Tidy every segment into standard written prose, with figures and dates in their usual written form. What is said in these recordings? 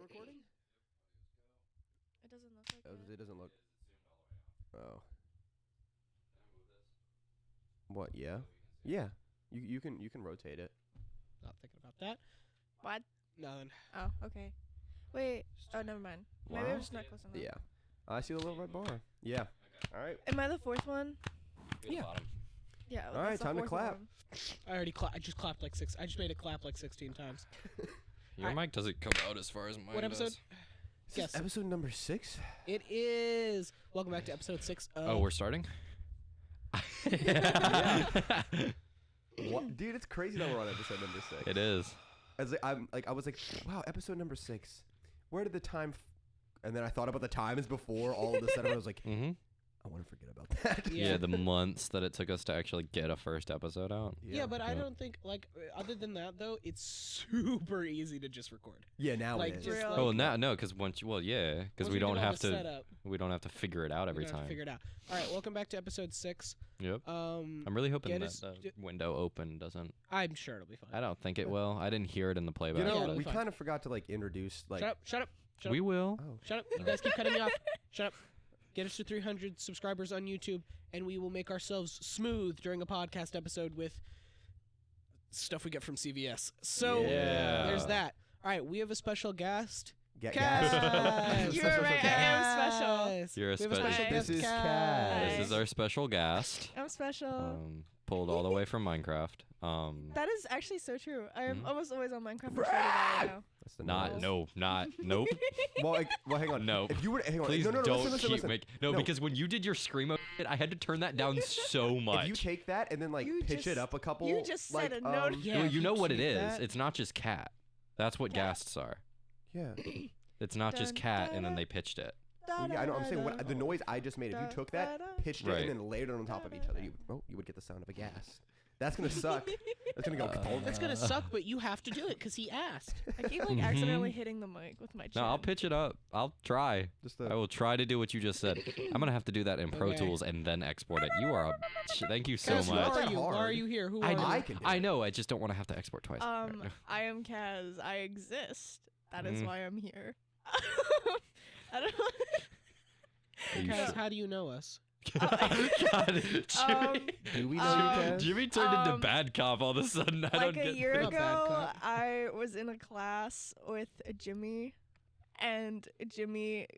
recording? It doesn't look like It doesn't look. Oh. What? Yeah. Yeah. You can rotate it. Not thinking about that. What? None. Oh, okay. Wait. Oh, never mind. Maybe I'm just not close enough. Yeah. I see the little red bar. Yeah. All right. Am I the fourth one? Yeah. Yeah. All right, time to clap. I already I just clapped like I just made it clap like 16 times. Your mic doesn't come out as far as mine What episode? does. Yes. Episode number 6. It is. Welcome back to episode 6 of... Oh, we're starting? What? Dude, it's crazy that we're on episode number 6. It is. I was like, wow, episode number 6. Where did the time? And then I thought about the times before. All of a sudden, I was like, I want to forget about that. Yeah, the months that it took us to actually get a first episode out. Yeah, but I don't think, like, other than that, though, it's super easy to just record. Yeah, now Like, it is. just, Oh, now no, because once you, because we don't have to. We don't have to figure it out every time. Figure it out. All right, welcome back to episode 6. Yep. I'm really hoping that the window open doesn't. I'm sure it'll be fine. I don't think it will. I didn't hear it in the playback. You know, Yeah, we fine. kind of forgot to like introduce like. Shut up. We will. Oh. Shut up. You guys keep cutting me off. Shut up. Get us to 300 subscribers on YouTube, and we will make ourselves smooth during a podcast episode with stuff we get from CVS. So there's that. All right, we have a special guest. Gas. You're right. I am special. You're a We have a special. special This guest, is Cass. Cass. This is our special guest. I'm special. Pulled all the way from Minecraft. That is actually so true. I am almost always on Minecraft. That's the Not. noise. Nope. Well, hang on. No. If you were, hang on. Please no, don't listen, keep listen. No, because when you did your screamo, I had to turn that down so much. If you take that and then like You pitch just- it up a couple, you just like, said a note. Yeah, well, if you know what it keep is. that- It's not just cat. That's what ghasts are. Yeah. It's not just Dun, cat, dun, and then dun. they pitched it. Well, yeah, I know. I'm saying what the noise I just made. If you took that, pitched it, Right. and then layered it on top of each other, you would get the sound of a gas. That's gonna suck. That's gonna go. It's going to suck, but you have to do it because he asked. I keep like accidentally hitting the mic with my chin. No, I'll pitch it up. I'll try. I will try to do what you just said. I'm gonna have to do that in Pro Okay. Tools and then export it. You are a. Thank you so Cass, who much. are you? hard. Why are you here? Who are I you? know. I can do I it. know. I just don't want to have to export twice. I am Kaz. I exist. That is Mhm. why I'm here. I don't Are you Cass, sure? how do you know us? God, Jimmy, Do we know Um, you, Cass? Jimmy turned into um, bad cop all of a sudden. I don't like a get year Not bad ago, cop. I was in a class with Jimmy, and Jimmy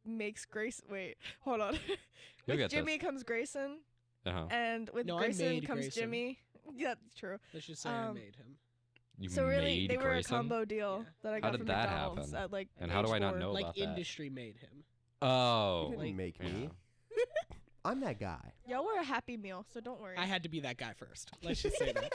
makes Grace. Wait, hold on. You'll With get Jimmy comes Grayson, Uh-huh. and with No, I Grayson made comes Grayson. Jimmy. Yeah, that's true. Let's just say I Um, made him. You So really, made they were Grayson? a combo deal Yeah. that I How got did from that McDonald's happen? at like. And how do I not age know 4. Like about that? industry made him. Oh. You didn't Like- make Yeah. me. I'm that guy. Y'all were a Happy Meal, so don't worry. I had to be that guy first. Let's just say that.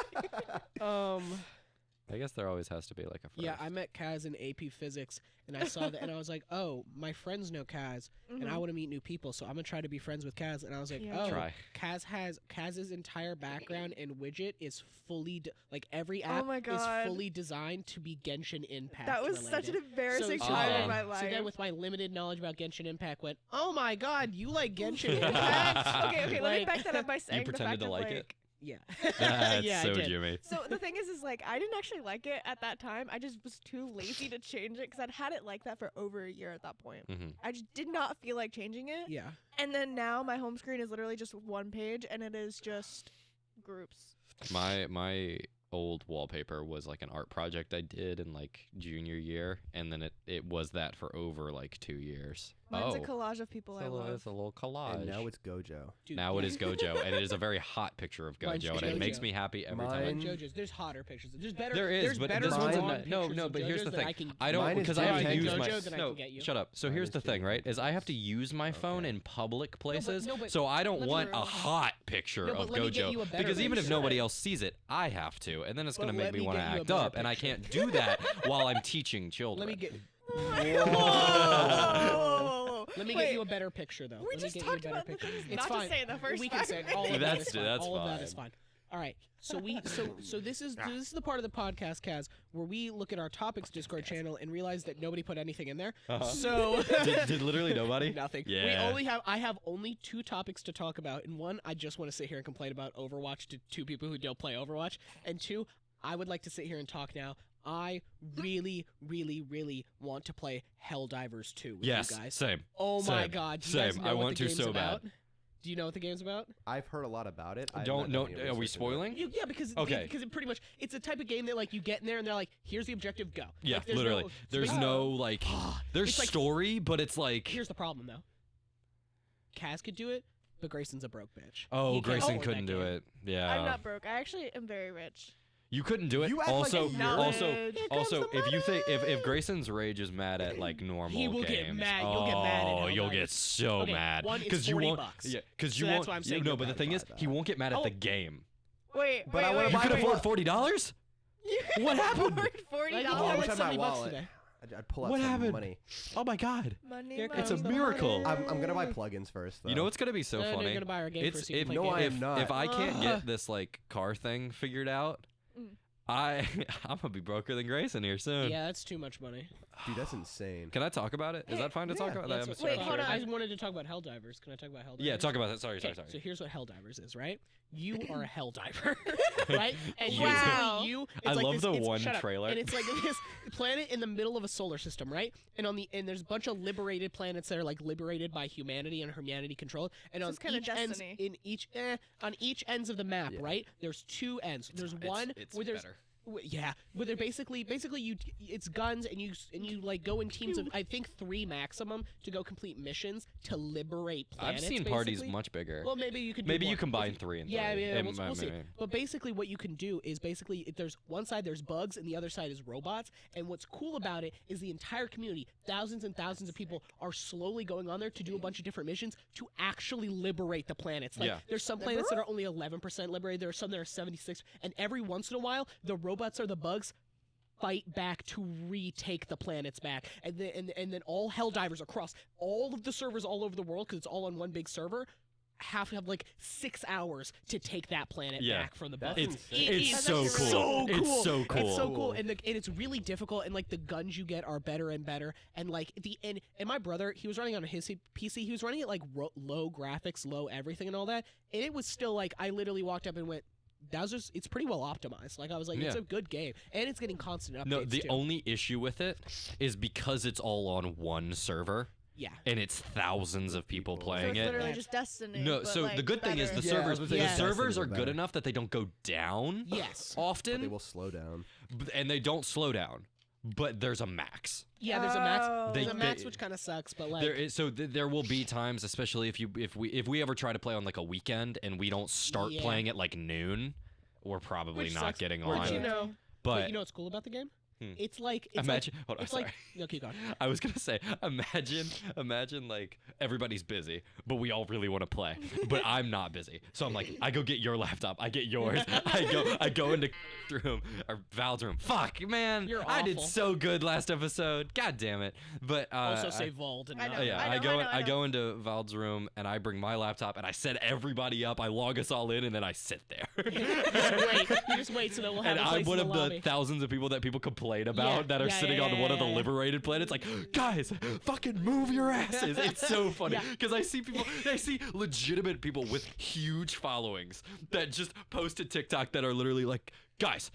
I guess there always has to be like a first. Yeah, I met Kaz in AP Physics, and I saw that, and I was like, oh, my friends know Kaz, and I want to meet new people, so I'm gonna try to be friends with Kaz. And I was like, Yeah. oh, Try. Kaz's entire background and widget is fully like every app my is God. fully designed to be Genshin Impact. That was such an related. embarrassing So- time Oh. in my life. So then, with my limited knowledge about Genshin Impact, went, oh my God, you like Genshin Impact? okay, let me Like- back that up by saying the pretended fact to of, like it? like, Yeah, That's yeah, so I did. Jimmy. So the thing is like I didn't actually like it at that time. I just was too lazy to change it because I'd had it like that for over a year at that point. Mm-hmm. I just did not feel like changing it. Yeah. And then now my home screen is literally just one page and it is just groups. My old wallpaper was like an art project I did in like junior year, and then it was that for over like 2 years. Mine's oh, a collage of people I love. it's a little collage. And now it's Gojo. Dude, Now it is Gojo, and it is a very hot picture of Mine's Gojo, and it makes JoJo. me happy every Mine- time. JoJo's. There's hotter pictures. There's better. There is, there's but better this one's drawn not- no, pictures no, of but here's JoJo's the that thing. I can. I don't Mine is because I have to JoJo use my that I no. can get you. Shut up. So Mine here's is the thing, JoJo. right? Is I have to use my phone in public places, no, but so I don't let me- want a hot picture No, but of let me get you a Gojo better because even if picture. nobody else sees it, I have to, and then it's But gonna make let me me want to get you a act better up, and I picture. can't do that while I'm teaching children. Let me get. Whoa! Let me Wait, get you a better picture, though. We Let me just get you a talked better about the picture. things It's not fine. to say the first We can time. say all of that That's- is fine. that's all of that is fine. fine. All right. So this is the part of the podcast, Kaz, where we look at our topics Discord channel and realize that nobody put anything in there. So did literally nobody? nothing. Yeah. I have only 2 topics to talk about, and one I just want to sit here and complain about Overwatch to 2 people who don't play Overwatch, and 2 I would like to sit here and talk now I really, really, really want to play Helldivers 2 with Yes, you guys. same. Oh my Same. god. Do you guys Same. know I what want the to game's so about? bad. Do you know what the game's about? I've heard a lot about it. I've Don't not know. done any Are we research into it. spoiling? Yeah, because Okay. because it pretty much it's a type of game that like you get in there and they're like, here's the objective, go. Yeah, Like, there's literally. No, There's basically- no like. There's It's like- story, but it's like. Here's the problem though. Kaz could do it, but Grayson's a broke bitch. Oh, He can't Grayson afford couldn't that do game. it. Yeah. I'm not broke. I actually am very rich. You couldn't do it. You act like also, you're- also, Here also, if you think if Grayson's rage is mad at like normal He will games, get mad. You'll get mad at oh, you'll Helldivers. get so Okay, mad one, it's you won't. $40. Yeah, because So you that's won't. why I'm saying no, you're but the mad thing by is, that. he won't get mad at Oh. the game. Wait, But I wait, wanna wait, You buy can wait, afford wait. $40. What happened? $40 Like, Oh, oh, I like wish I had my $70 wallet. today. I'd pull out What some happened? money. Oh my God! Money, Here money, It's a comes the miracle. money. I'm gonna buy plugins first. Though. You know what's gonna be so And funny? You're gonna buy our game It's first. So you if can No, play I games. am not. if I can't Ugh. get this like car thing figured out, Mm. I'm gonna be broker than Grayson here soon. Yeah, that's too much money. Dude, that's insane. Can I talk about it? Is that fine to talk Yeah. about? Yeah, I'm that's sorry. what- Wait, hold on. I wanted to talk about Helldivers. Can I talk about Helldivers? Yeah, talk about it. Sorry, Okay, sorry. so here's what Helldivers is, right? You are a Helldiver, right? And Wow. basically you. It's I like love this, the it's- one shut up. trailer. And it's like this planet in the middle of a solar system, right? And there's a bunch of liberated planets that are like liberated by humanity and humanity controlled. And This on is kinda each ends Destiny. on each ends of the map, Yeah. right? There's two ends. There's one it's where there's better. yeah, but they're basically you it's guns and you like go in teams of I think 3 maximum to go complete missions to liberate I've planets. seen parties basically. much bigger. Well, maybe you could. Do Maybe you more. combine If 3 and 3. Yeah, yeah, It we'll might- see. maybe. But basically, what you can do is basically if there's one side there's bugs and the other side is robots. And what's cool about it is the entire community, thousands and thousands of people, are slowly going on there to do a bunch of different missions to actually liberate the planets. Like, Yeah. there's some planets that are only 11% liberated. There are some that are 76, and every once in a while, the robots or the bugs fight back to retake the planets back, and then all Helldivers across all of the servers all over the world, because it's all on one big server, have to have like 6 hours to take that planet Yeah. back from the That's bugs. insane. It It's is so cool. so cool. It's so cool. It's so cool, and it's really difficult, and like the guns you get are better and better, and like and my brother, he was running on his PC, he was running it like low graphics, low everything, and all that, and it was still like I literally walked up and went. It's pretty well optimized. Like I was like, it's Yeah. a good game, and it's getting constant updates. No, the too. only issue with it is because it's all on one server yeah. and it's thousands of people So playing it's it. literally Yeah. just Destiny. No, but, so like, the good thing is better. the Yeah, I servers was gonna the say servers Destiny, are but good better. enough that they don't go down Yes. But often, they will slow down. and they don't slow down. But there's a max. Yeah, there's a max. Oh. There's a They- max, they- which kind of sucks, but like. There is, so there will be times, especially if we ever try to play on like a weekend and we don't start Yeah. playing at like noon, we're probably Which not sucks. getting But on. you know, But you know what's cool about the game? Hmm. It's like imagine. Hold on, it's sorry. like no, keep going. I was gonna say, imagine like everybody's busy, but we all really want to play, but I'm not busy, so I'm like, I go get your laptop, I get yours, I go into room or Val's room. Fuck, man, You're I did awful. so good last episode. God damn it. But Also say Vault and I not. know. yeah, I know, I know. go into Val's room and I bring my laptop and I set everybody up. I log us all in and then I sit there. You just wait so that we'll have And a I'm place one in of the the lobby. thousands of people that people complain about Yeah, that are yeah, sitting yeah, on one of the yeah. liberated planets. Like, guys, fucking move your asses. It's so funny Yeah. because I see legitimate people with huge followings that just post to TikTok that are literally like, guys,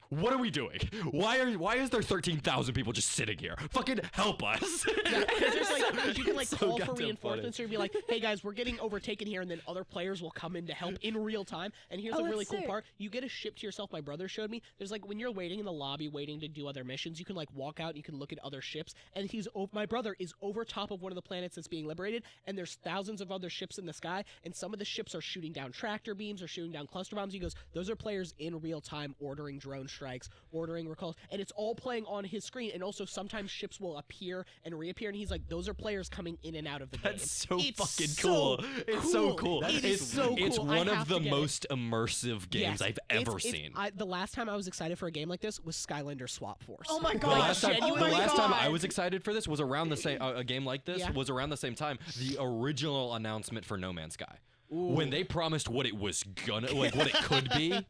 what are we doing? Why is there 13,000 people just sitting here? Fucking help us. Yeah, because there's like 'cause you can like So call for goddamn reinforcements or be like, hey guys, we're getting overtaken here, and then other players will come in to help in real time. And here's Oh, a that's really cool sick. part: you get a ship to yourself. My brother showed me. There's like when you're waiting in the lobby, waiting to do other missions, you can like walk out and you can look at other ships. And my brother is over top of one of the planets that's being liberated, and there's thousands of other ships in the sky, and some of the ships are shooting down tractor beams or shooting down cluster bombs. He goes, those are players in real time ordering drone strikes, ordering recalls, and it's all playing on his screen. And also sometimes ships will appear and reappear, and he's like, those are players coming in and out of the game. That's so It's fucking so cool. It's so cool. It it's, is so cool. It's I one have of to the get it. most immersive games Yes, I've ever seen. The last time I was excited for a game like this was Skylander Swap Force. Oh my The god! last time, genuinely- the last time I God. was excited for this was around the same a game like this Yeah. was around the same time the original announcement for No Man's Sky. When they promised what it was gonna like what it could be,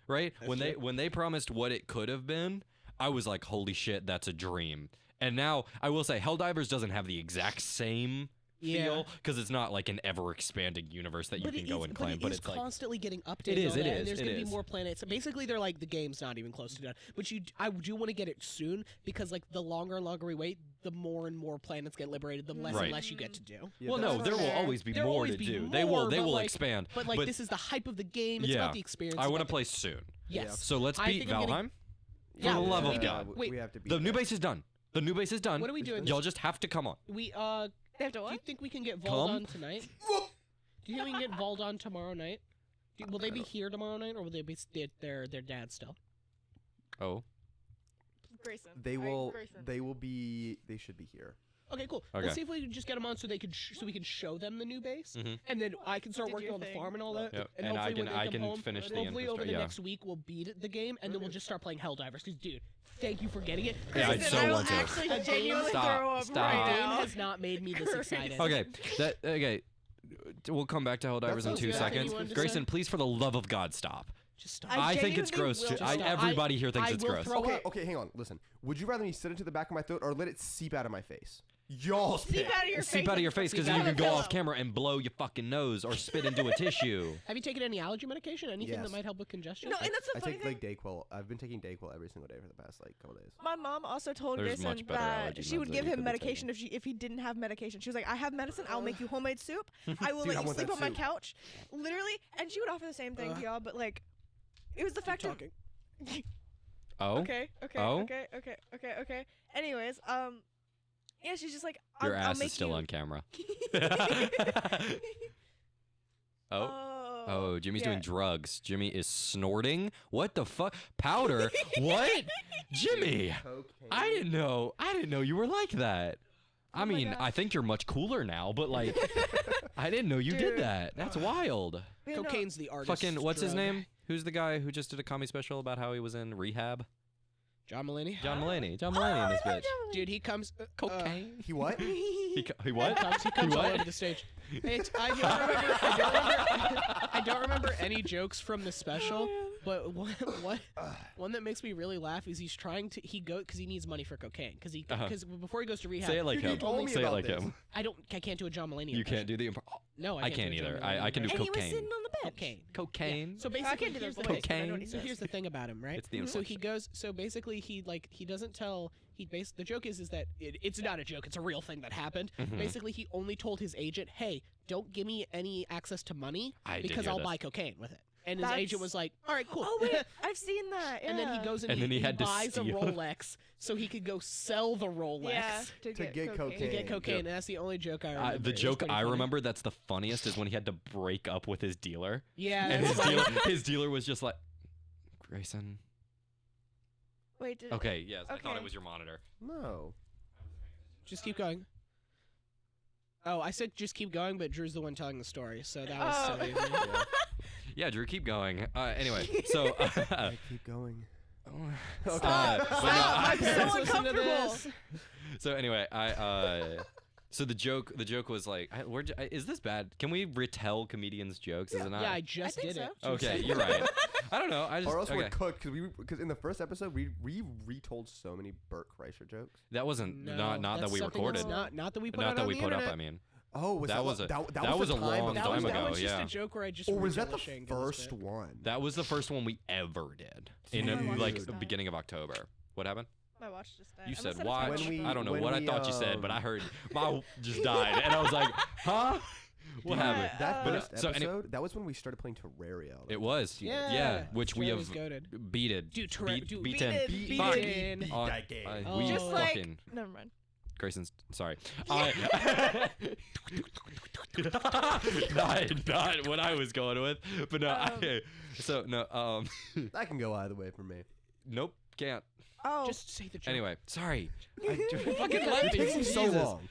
right? When they promised what it could have been, I was like, holy shit, that's a dream. And now I will say Helldivers doesn't have the exact same Yeah. feel because it's not like an ever expanding universe that you But can it go is- and claim. But But it's it's like constantly getting updated. It is, on it that, is, And there's it gonna be is. more planets. So basically, they're like the game's not even close to done. But I do want to get it soon because like the longer and longer we wait, the more and more planets get liberated, the less Right. and less you get to do. Yeah, well, that's no, there will fair. always be There will more always to be do. more, They but, will like- expand. But like this is the hype of the game. It's yeah, about the experience. I it's want to about play soon. Yes. So let's I beat think I'm getting- Valheim. For Yeah, the love we of do. God. Wait, we have to beat The new that. base is done. The new base is done. What are we doing? Y'all just have to come on. We They have to Do you what? think we can get Vault Come. on tonight? Do you think we can get Vault on tomorrow night? Will they be here tomorrow night, or will they be their dad still? Oh, Grayson. They will. Grayson. They will be. They should be here. Okay, cool. Okay. Let's see if we can just get them on so they could so we can show them the new base, Mhm. and then I can start Did working your on the thing. farm and all that. Yep. And And I hopefully when can- they I come can home, finish the hopefully over the infrastructure, yeah. next week we'll beat the game, and then we'll just start playing Helldivers. Because dude, thank you for getting it. Yeah, I Grayson, so will want to. actually A game- genuinely Stop, throw up stop. right The game now. has not made me this excited. okay. Okay. We'll come back to Helldivers in sounds 2 good. Anything seconds. you wanted to Grayson, say? please, for the love of God, stop. Just stop. I I think it's genuinely gross. will Ju- I, stop. everybody here thinks I it's will gross. throw Okay. up. Okay. Hang on. Listen. Would you rather me sit into the back of my throat or let it seep out of my face? Y'all's Seep pick. out of your face. Seep out of your face because Seep then out you of can the go off pillow. camera and blow your fucking nose or spit into a tissue. Have you taken any allergy medication? Anything that Yes. might help with congestion? No, and that's the I funny take thing. like Dayquil. I've been taking Dayquil every single day for the past like couple days. My mom also told There's Grayson much better allergy that she meds would that give you him could be medication if he didn't have medication. She was like, "I have medicine. I'll make you homemade soup. I will Dude, I let you want sleep that on my soup. couch." Literally, and she would offer the same thing to y'all, but like, it was the fact of talking. Oh, okay. Oh? Anyways, yeah, she's just like, your I'll ass make is still you... on camera. Oh, Jimmy's doing yeah. drugs. Jimmy is snorting. What the fuck? Powder? What? Jimmy, I didn't know. I didn't know you were like that. I Oh my mean, gosh. I think you're much cooler now, but like, I didn't know you did Dude. that. That's wild. Yeah, no, Cocaine's the artist. Fucking, what's his drug. name? Who's the guy who just did a comedy special about how he was in rehab? John Mulaney. John Mulaney. John Mulaney in this bitch. Dude, he comes. Cocaine. He what? He what? He comes all what? over the stage. I don't remember any jokes from the special, but one that makes me really laugh is he's trying to because he needs money for cocaine because before he goes to rehab. Say it like You him. told me Say it about like this. him. I can't do a John Mulaney. You impression. can't do the. No, I can't do a either. John Mulaney I can do and he was cocaine. sitting on the bench. cocaine. Cocaine. So I basically, can't do here's those the voices, but I know what Cocaine. he So says. here's the thing about him, right? It's the So he goes. So basically, he doesn't tell. The joke is that it's not a joke. It's a real thing that happened. Mhm. Basically, he only told his agent, "Hey, don't give me any access to money I did because hear I'll this. buy cocaine with it." And his That's- agent was like, "All right, cool." Oh wait, I've seen that. And then he yeah. goes and, And then he had to buys a steal. Rolex so he could go sell the Rolex Yeah, To get to cocaine. get cocaine. Yep. And that's the only joke I remember. The It was joke pretty I funny. remember that's the funniest is when he had to break up with his dealer. Yeah, And that's his dealer was just like, Grayson. Wait, did Okay, yes, I thought Okay. it was your monitor. No. just keep going. Oh, I said just keep going, but Drew's the one telling the story, so that was Oh. silly of me. Yeah. Yeah, Drew, keep going. Anyway, so. I keep going. Stop! but Stop! no, I'm Parents so listen to uncomfortable. this. So anyway, so the joke was like, is this bad? Can we retell comedians' jokes? Is it not? Yeah, I just think did so. it. Okay, you're right. I don't know. I just Or else okay. we're cooked because in the first episode we retold so many Burt Kreischer jokes. That wasn't No, not that that's we something recorded. that's Not that we put Not out that on we the put up. internet. I mean, Oh, was that was the a time that was a the long That time was, ago. that was just Yeah. a joke where I just Or was that the embellishing to this first bit. one? That was the first one we ever did in Dude. like the Dude. beginning of October. What happened? My watch just died. You I said must have watch. turned When it we- off. I don't know when what I we, thought you said, but I um, heard my just died, and I was like, huh? What Dude, happened? That But, first so episode, that was when we started playing Terraria. It was. Yeah. which we Terraria's have goated. beated. Dude, beaten. Beat Fuck. it. On- that game. we Oh. Just like, fucking never mind. Grayson's sorry. Not what I was going with, but no. So no. That can go either way for me. Nope, can't. Oh, Just say the joke. Anyway, sorry. fucking let It me. takes me so Jesus. long.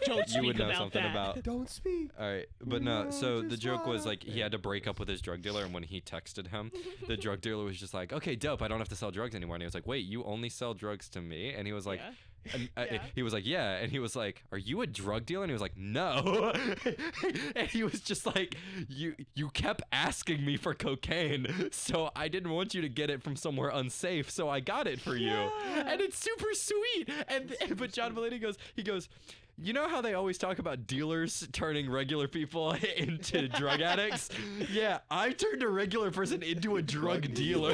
Don't speak You would know about something that. about. Don't speak. All right, but no. No, So the just joke was laugh. like he had to break up with his drug dealer, and when he texted him, the drug dealer was just like, "Okay, dope. I don't have to sell drugs anymore." And he was like, "Wait, you only sell drugs to me?" And he was like. yeah. And, Yeah. he was like, yeah. And he was like, are you a drug dealer? And he was like, no. And he was just like, you kept asking me for cocaine. So I didn't want you to get it from somewhere unsafe. So I got it for you. Yeah. And it's super sweet. But John Mulaney goes, You know how they always talk about dealers turning regular people into drug addicts? Yeah, I turned a regular person into a drug dealer.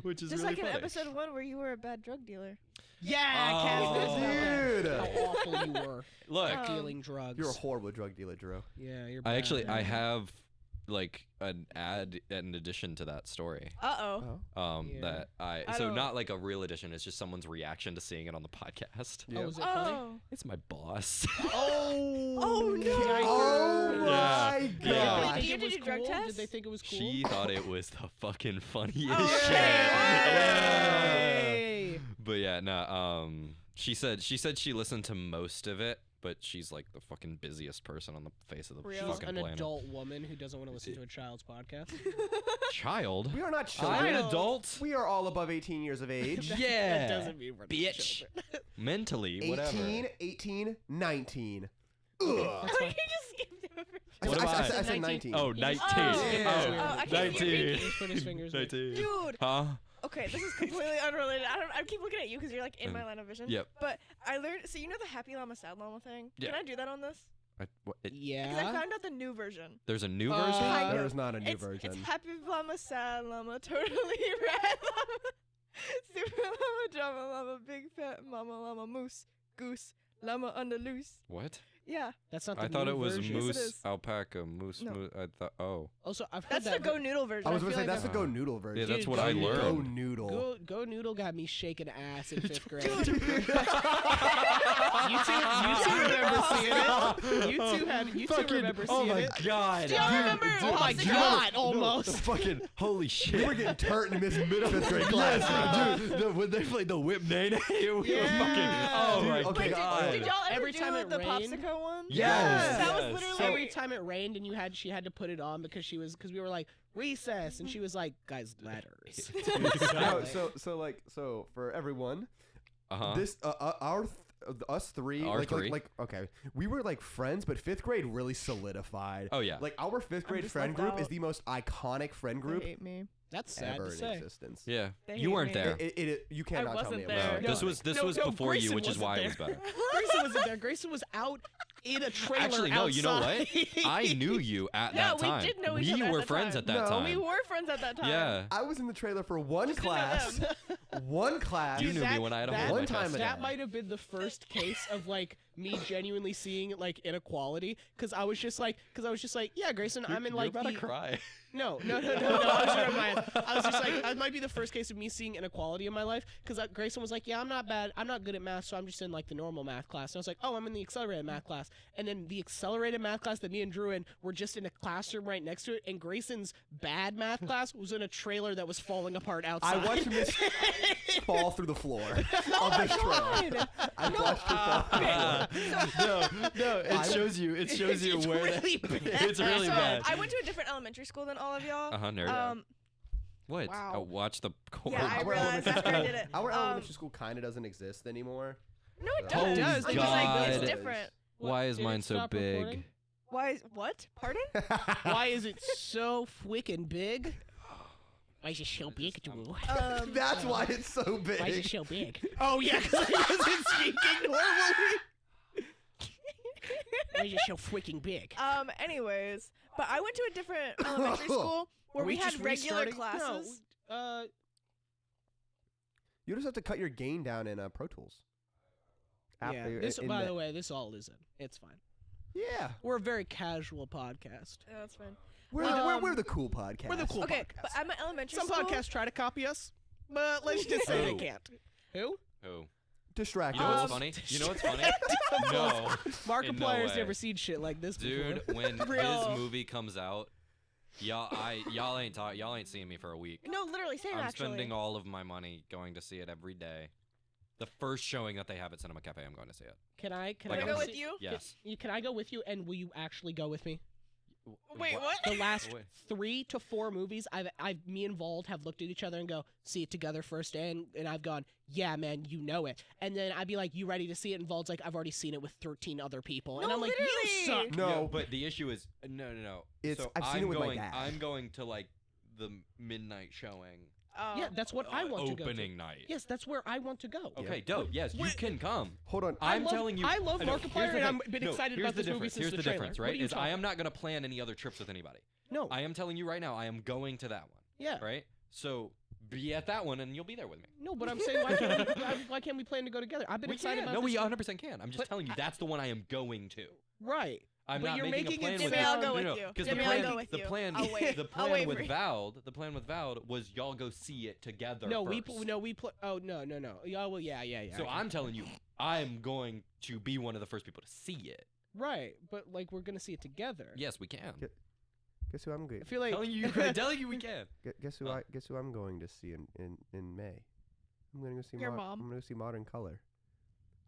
Which is Just really like in funny. episode 1 where you were a bad drug dealer. Yeah, Dude. How awful you were. Look, Oh. Dealing drugs. You're a horrible drug dealer, Drew. Yeah, you're I bad. have like an ad in addition to that story. Uh-oh. Yeah. That I so don't- not like a real edition, it's just someone's reaction to seeing it on the podcast. Oh, is it funny? Oh. It's my boss. Oh, no. Oh Yikers. my Yeah. god. Did Did you they think it do was drug cool? tests? Did they think it was cool? She thought it was the fucking funniest Oh, shit. Hey. Yeah. But yeah, no, she said she listened to most of it, but she's like the fucking busiest person on the face of the Real. She's fucking an planet. adult woman who doesn't want to listen to a child's podcast. Child? We are not I'm an children. adult. We are all above 18 years of age. Yeah. That doesn't mean we're not Bitch. children. Mentally, whatever. 18, 19. That's you fine. just skipped over. What am I I? said 19. Oh, He 19. just- Oh. Oh, I can't see your 19. He just put his fingers in. 19. Dude. Huh? Okay, this is completely unrelated. I keep looking at you because you're like in my line of vision. Yep. But I learned. So you know the happy llama, sad llama thing? Yeah. Can I do that on this? Because I Yeah. found out the new version. There's a new Uh, version? Kind of. There's not a new It's version. happy llama, sad llama, totally red llama, super llama, drama llama, big fat mama llama, moose, goose, llama on the loose. What? Yeah, That's not the I thought new it was version. Yes, it moose, is. alpaca, moose, No. moose. I thought, oh. Also, I've heard that's the that. Go Noodle version. I was feel going to say, like that's the Go Noodle version. Yeah, that's Dude, what Go I Noodle. Go learned. Noodle. Go Noodle got me shaking ass in 5th grade. Dude. You two remember seeing it? You two remember oh seeing my it? god. Do y'all remember Oh my Popsicle? god, almost. The fucking holy shit. We were getting turt in Miss Middle fifth grade class. Yes, dude. When they played the whip name, we were fucking. Oh Dude, my okay, Wait, god. did y'all ever Every do time it the rained- Popsicle one? Yes. That was Yes. literally Every time it rained and she had to put it on because we were like recess and she was like, guys, letters. So for everyone, Uh-huh. this us three, Our three. Okay, we were like friends, but 5th grade really solidified. Oh yeah. Like our 5th grade just friend left group is out. the most iconic friend They group hate me. That's sad ever to in say. existence. Yeah. They You hate weren't me. there. You cannot tell me wasn't it there. wasn't. No, This was no, before you, Grayson which is wasn't why there. it was better. Grayson wasn't there. Grayson was out in a trailer Actually, no. You know what? outside. I knew you at No, that we time. did know each we other at were the friends time. at that No, time. We were friends at that time. Yeah. I was in the trailer for one Just didn't know class. them. One class. You knew me when I had a hole in one my time chest. a That day. might have been the first case of like me genuinely seeing like inequality because I was just like, yeah, Grayson, I'm in You're like about the to cry. no. I was just like, that might be the first case of me seeing inequality in my life because Grayson was like, yeah, I'm not bad, I'm not good at math, so I'm just in like the normal math class. And I was like, oh, I'm in the accelerated math class. And then the accelerated math class that me and Drew in were just in a classroom right next to it. And Grayson's bad math class was in a trailer that was falling apart outside. I watched Miss fall through the floor of Oh my this trailer. god! I watched her fall through the floor. no, it shows you. It shows you It's where really that, bad. it's really So bad. I went to a different elementary school than all of y'all. Nerd. What? wow. Oh, watch the. Yeah, I Our realized elementary after I school- did it. Our elementary school kind of doesn't exist anymore. No, it Oh, does. does. I'm just like, it's God. different. Why is Did it mine so stop big? recording? Why is what? Pardon? Why is it so freaking big? Why is it so big, Drew? That's why it's so big. Why is it so big? Oh yeah, because I wasn't speaking normally. Why is it so freaking big? Anyways, but I went to a different elementary school where Are we had just regular restarting? classes. No, You just have to cut your gain down in Pro Tools. yeah. you're This, in by the- the way, this all is in. It's fine. Yeah. We're a very casual podcast. Yeah, that's fine. We're the cool podcast. We're the cool Okay, podcast. but at my elementary Some school. podcasts try to copy us, but let's just say they Who? can't. Who? Who? Distract You know what's us. funny? You know what's funny? No, Markiplier's way. never seen shit like this dude. before. When Real. his movie comes out, y'all ain't seeing me for a week. No, literally, same I'm actually. spending all of my money going to see it every day. The first showing that they have at Cinema Cafe, I'm going to see it. Can I Can I Like, go I'm with see- you? Yes. Can I go with you, and will you actually go with me? Wait, what? The last Wait. 3 to 4 movies, me and Vald have looked at each other and go, see it together first day, and I've gone, yeah, man, you know it. And then I'd be like, you ready to see it? And Vald's like, I've already seen it with 13 other people. And No, I'm like, you literally. suck. No, but the issue is no. It's- So I've seen I'm it with my going. dad. I'm going to like the midnight showing Oh. Yeah, that's what I want to go to. Opening night. Yes, that's where I want to go. Okay, dope. Yes, you can come. Hold on. I'm telling you. I love know, here's Markiplier, the and thing. I've been excited here's about the this movie difference. since Here's the the trailer. difference, What right? are you Is I am not going to plan any other trips with anybody. No. I am telling you right now, I am going to that one. Yeah. Right? So be at that one, and you'll be there with me. No, but I'm saying why can't we plan to go together? I've been We excited can. about No, this. we 100% can. I'm just But telling you, that's the one I am going to. Right. I'm But not you're making a making plan it with Jimmy, I'll go no, with you. because Jimmy, the I'll plan, go with the you. plan, I'll wait. the I'll plan wait with for you. Vald, the plan with Vald was y'all go see it together. No, first. Oh no. Yeah, well, yeah. So okay. I'm telling you, I'm going to be one of the first people to see it. Right, but like we're gonna see it together. Yes, we can. Guess who I'm going? I feel like telling you we can. Guess who I'm going to see in May? I'm gonna go see Your mom. I'm gonna go see Modern Color.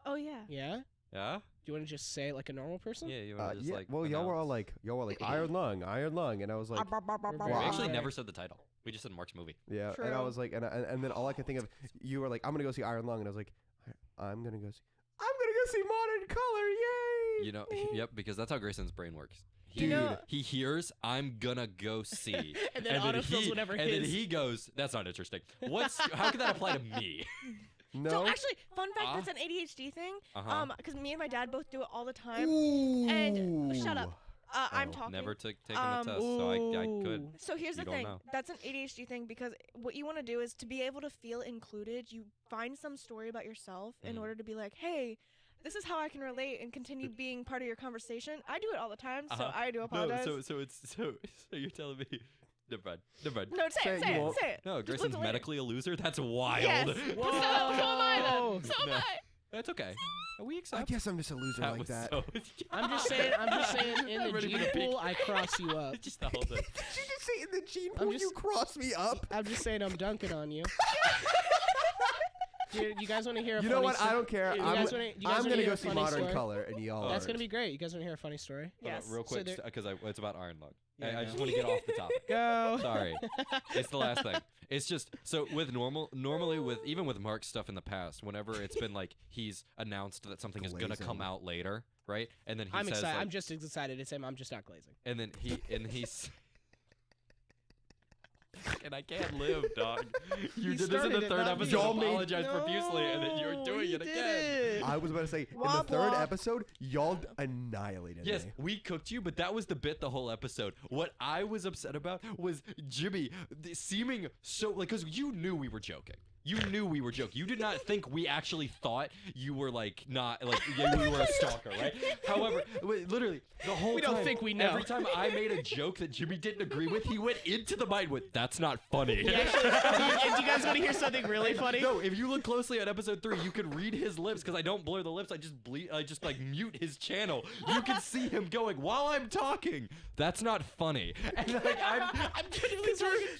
Oh yeah. Yeah. Yeah? Do you want to just say it like a normal person? Yeah, you want to just like. Well, y'all were all announce. like Iron Lung, and I was like, We Wow. actually Okay. never said the title. We just said Mark's movie. yeah, and I True. was like, and then all I could think of, you were like, I'm gonna go see Iron Lung, and I was like, I'm gonna go see Modern Color, yay! You know, yep, because that's how Grayson's brain works. You know- He hears, I'm gonna go see. And then autofills whatever and then his- he goes, that's not interesting. How could that apply to me? No. So actually, fun fact, that's an ADHD thing. Uh-huh. Because me and my dad both do it all the time. Ooh. And shut up. I'm Oh. talking. Never taken the test, so I could. So here's You the don't thing. know. That's an ADHD thing because what you want to do is to be able to feel included. You find some story about yourself in Mhm. order to be like, hey, this is how I can relate and continue being part of your conversation. I do it all the time, so Uh-huh. I do apologize. No, so you're telling me. Never mind. No, say it, Say it, say you it, won't. say it. No, Just put Grayson's the later. medically a loser? That's wild. Yes. Whoa. So am I then. So am No. I. That's okay. We I accept. guess I'm just a loser like was that. so. I'm just saying. In I'm the ready for gene the peak. pool, I cross you up. Just the whole thing. Did you just say in the gene I'm pool just- you cross me up? I'm just saying I'm dunking on you. Dude, you guys want to hear a You funny know what? sto- I don't care. You I'm guys wanna gonna hear go a see funny Modern story? Color, and y'all. That's are- gonna be great. You guys want to hear a funny story? Hold on, Yes. real So quick, there- because it's about Iron Lung. Yeah, I I just know. want to get off the topic. Go. Sorry, it's the last thing. It's just so with normally with even with Mark's stuff in the past, whenever it's been like he's announced that something is gonna come Glazing. out later, right? And then he I'm says, excited. like, I'm just as excited as him. I'm just not glazing. and then he's. And I can't live, dog. You He did this in started the it, third not me. episode. Y'all made- Apologized profusely, and then you're doing it again. I was about to say in the Womp third womp. episode, y'all annihilated Yes, me. we cooked you, but that was the bit the whole episode. What I was upset about was Jimmy seeming so like, because you knew we were joking. You knew we were joking. You did not think we actually thought you were like not like yeah, you were a stalker, right? However, literally the whole We time, don't think we know. Every time I made a joke that Jimmy didn't agree with, he went into the mind with, "That's not funny." And do you guys want to hear something really funny? No, if you look closely at episode 3, you can read his lips because I don't blur the lips. I just like mute his channel. You can see him going while I'm talking. That's not funny. And like I'm genuinely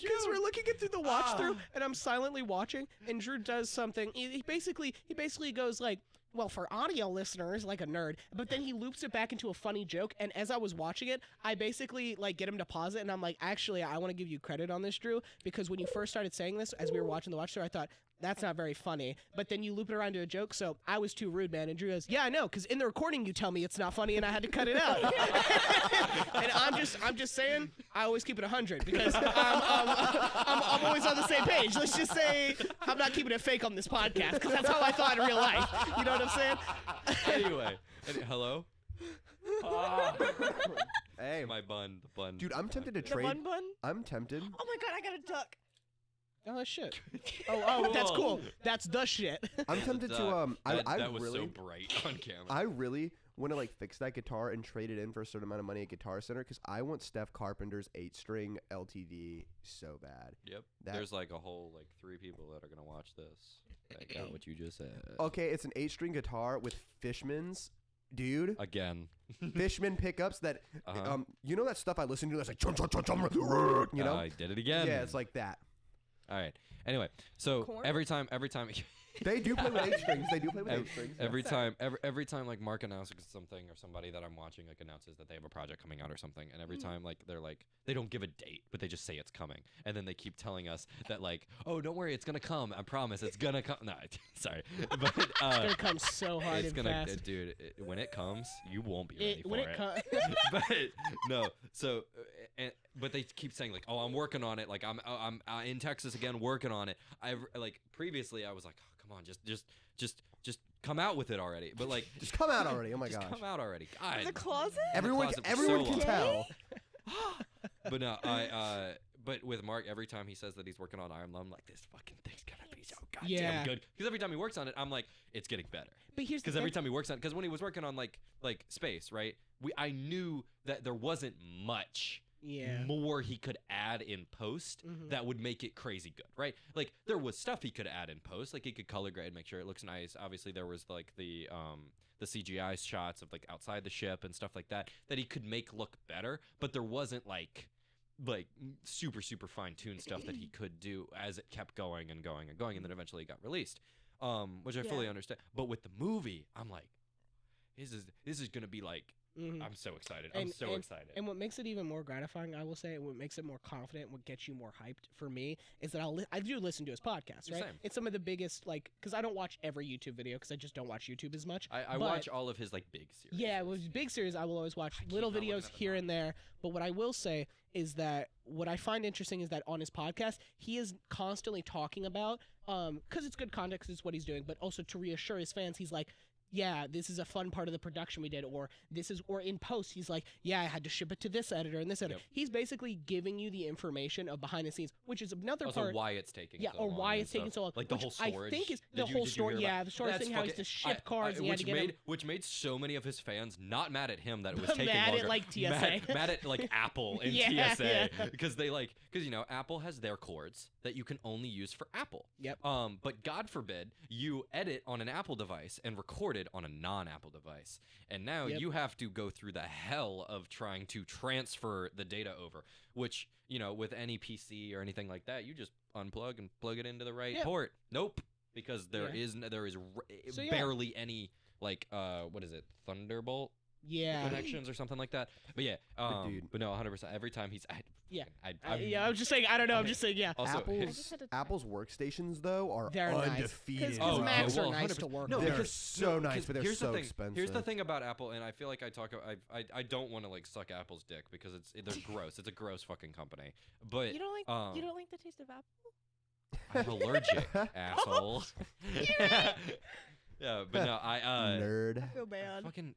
Because we're looking it through the watch through, and I'm silently watching, and Drew does something. He basically goes like, well, for audio listeners, like a nerd, but then he loops it back into a funny joke. And as I was watching it, I basically like get him to pause it, and I'm like, actually, I want to give you credit on this, Drew, because when you first started saying this, as we were watching the watch through, I thought, that's not very funny. But then you loop it around to a joke, so I was too rude, man. And Drew goes, yeah, I know, because in the recording you tell me it's not funny, and I had to cut it out. And I'm just saying, I always keep it 100 because I'm always on the same page. Let's just say I'm not keeping it fake on this podcast because that's how I thought in real life. You know what I'm saying? Anyway, hello. Hey, My bun, the bun. dude, I'm tempted to The trade. bun bun. I'm tempted. Oh my god, I got a duck. Oh shit. Oh, that's cool. That's the shit. I'm tempted to That was really, so bright on camera. I really want to like fix that guitar and trade it in for a certain amount of money at Guitar Center because I want Steph Carpenter's 8-string LTD so bad. Yep. That- There's like a whole like 3 people that are gonna watch this. I got what you just said. Okay, it's an 8-string guitar with Fishman's, dude. Again. Fishman pickups that, Uh-huh. you know that stuff I listen to that's like, chum, chum, chum, chum, you know? I did it again. Yeah, it's like that. All right. Anyway, so Corn? every time. They do play with 8 strings. They do play with 8 strings. Every time like Mark announces something or somebody that I'm watching like announces that they have a project coming out or something, and every time like they're like they don't give a date, but they just say it's coming, and then they keep telling us that like, oh, don't worry, it's gonna come, I promise, it's gonna come. No, sorry, but It's gonna come so hard it's and gonna, fast. When it comes, you won't be ready When for it it. comes, But no, so but they keep saying like, oh, I'm working on it. Like I'm in Texas again, working on it. Like previously I was like, oh, come on, just come out with it already. But like, Just come out already. Oh my just gosh. come out already. God. The closet? Everyone, closet for everyone so can long. tell. But no, but with Mark, every time he says that he's working on Iron Lung, I'm like, this fucking thing's gonna be so goddamn good. Because every time he works on it, I'm like, it's getting better. But here's the Because every thing. time he works on it, because when he was working on like space, right? I knew that there wasn't much more he could add in post that would make it crazy good, right? Like there was stuff he could add in post, like he could color grade, make sure it looks nice. Obviously, there was like the CGI shots of like outside the ship and stuff like that he could make look better, but there wasn't like super fine tuned stuff that he could do as it kept going and going and going, and then eventually it got released, which I fully understand. But with the movie, I'm like, this is gonna be like, I'm so excited. I'm so excited. And what makes it even more gratifying, I will say, and what makes it more confident, what gets you more hyped for me, is that I do listen to his podcast, right? Same. It's some of the biggest, like, because I don't watch every YouTube video because I just don't watch YouTube as much. I watch all of his like big series. Yeah, with big series, I will always watch little not looking videos at the here top. and there. But what I will say is that what I find interesting is that on his podcast, he is constantly talking about, because it's good context, it's what he's doing, but also to reassure his fans, he's like, yeah, this is a fun part of the production we did, or in post, he's like, yeah, I had to ship it to this editor and this editor. Yep. He's basically giving you the information of behind the scenes, which is another Also, part. why it's taking Yeah, so or long why and it's taking stuff. so long. Like the which whole storage. I think is Did the you- whole did you story. hear about- Yeah, the storage That's thing, how he has fucking- to ship cars and he had to get them. which made so many of his fans not mad at him that it was Mad taking at, longer. like, TSA. Mad at like Apple and Yeah, TSA yeah. because you know Apple has their cords that you can only use for Apple. Yep. But God forbid you edit on an Apple device and record it on a non-Apple device, and now Yep. you have to go through the hell of trying to transfer the data over. Which, you know, with any PC or anything like that, you just unplug and plug it into the right Yeah. port. Nope, because there Yeah. is So, yeah. barely any like what is it, Thunderbolt Yeah. connections or something like that. But yeah, dude. but no, 100%. Every time he's Yeah. I'm, Yeah, I'm just saying, I don't know, I'm just saying, yeah. also Apple's workstations though are They're nice. undefeated. Because Oh, Macs yeah, are well, nice 100%. to work No, with. They're because- so nice, because but they're here's so the thing. expensive. Here's the thing about Apple, and I feel like I don't want to like suck Apple's dick because they're gross. It's a gross fucking company. But You don't like the taste of apple? I'm allergic, asshole. Yeah, but no, Nerd. I feel bad. fucking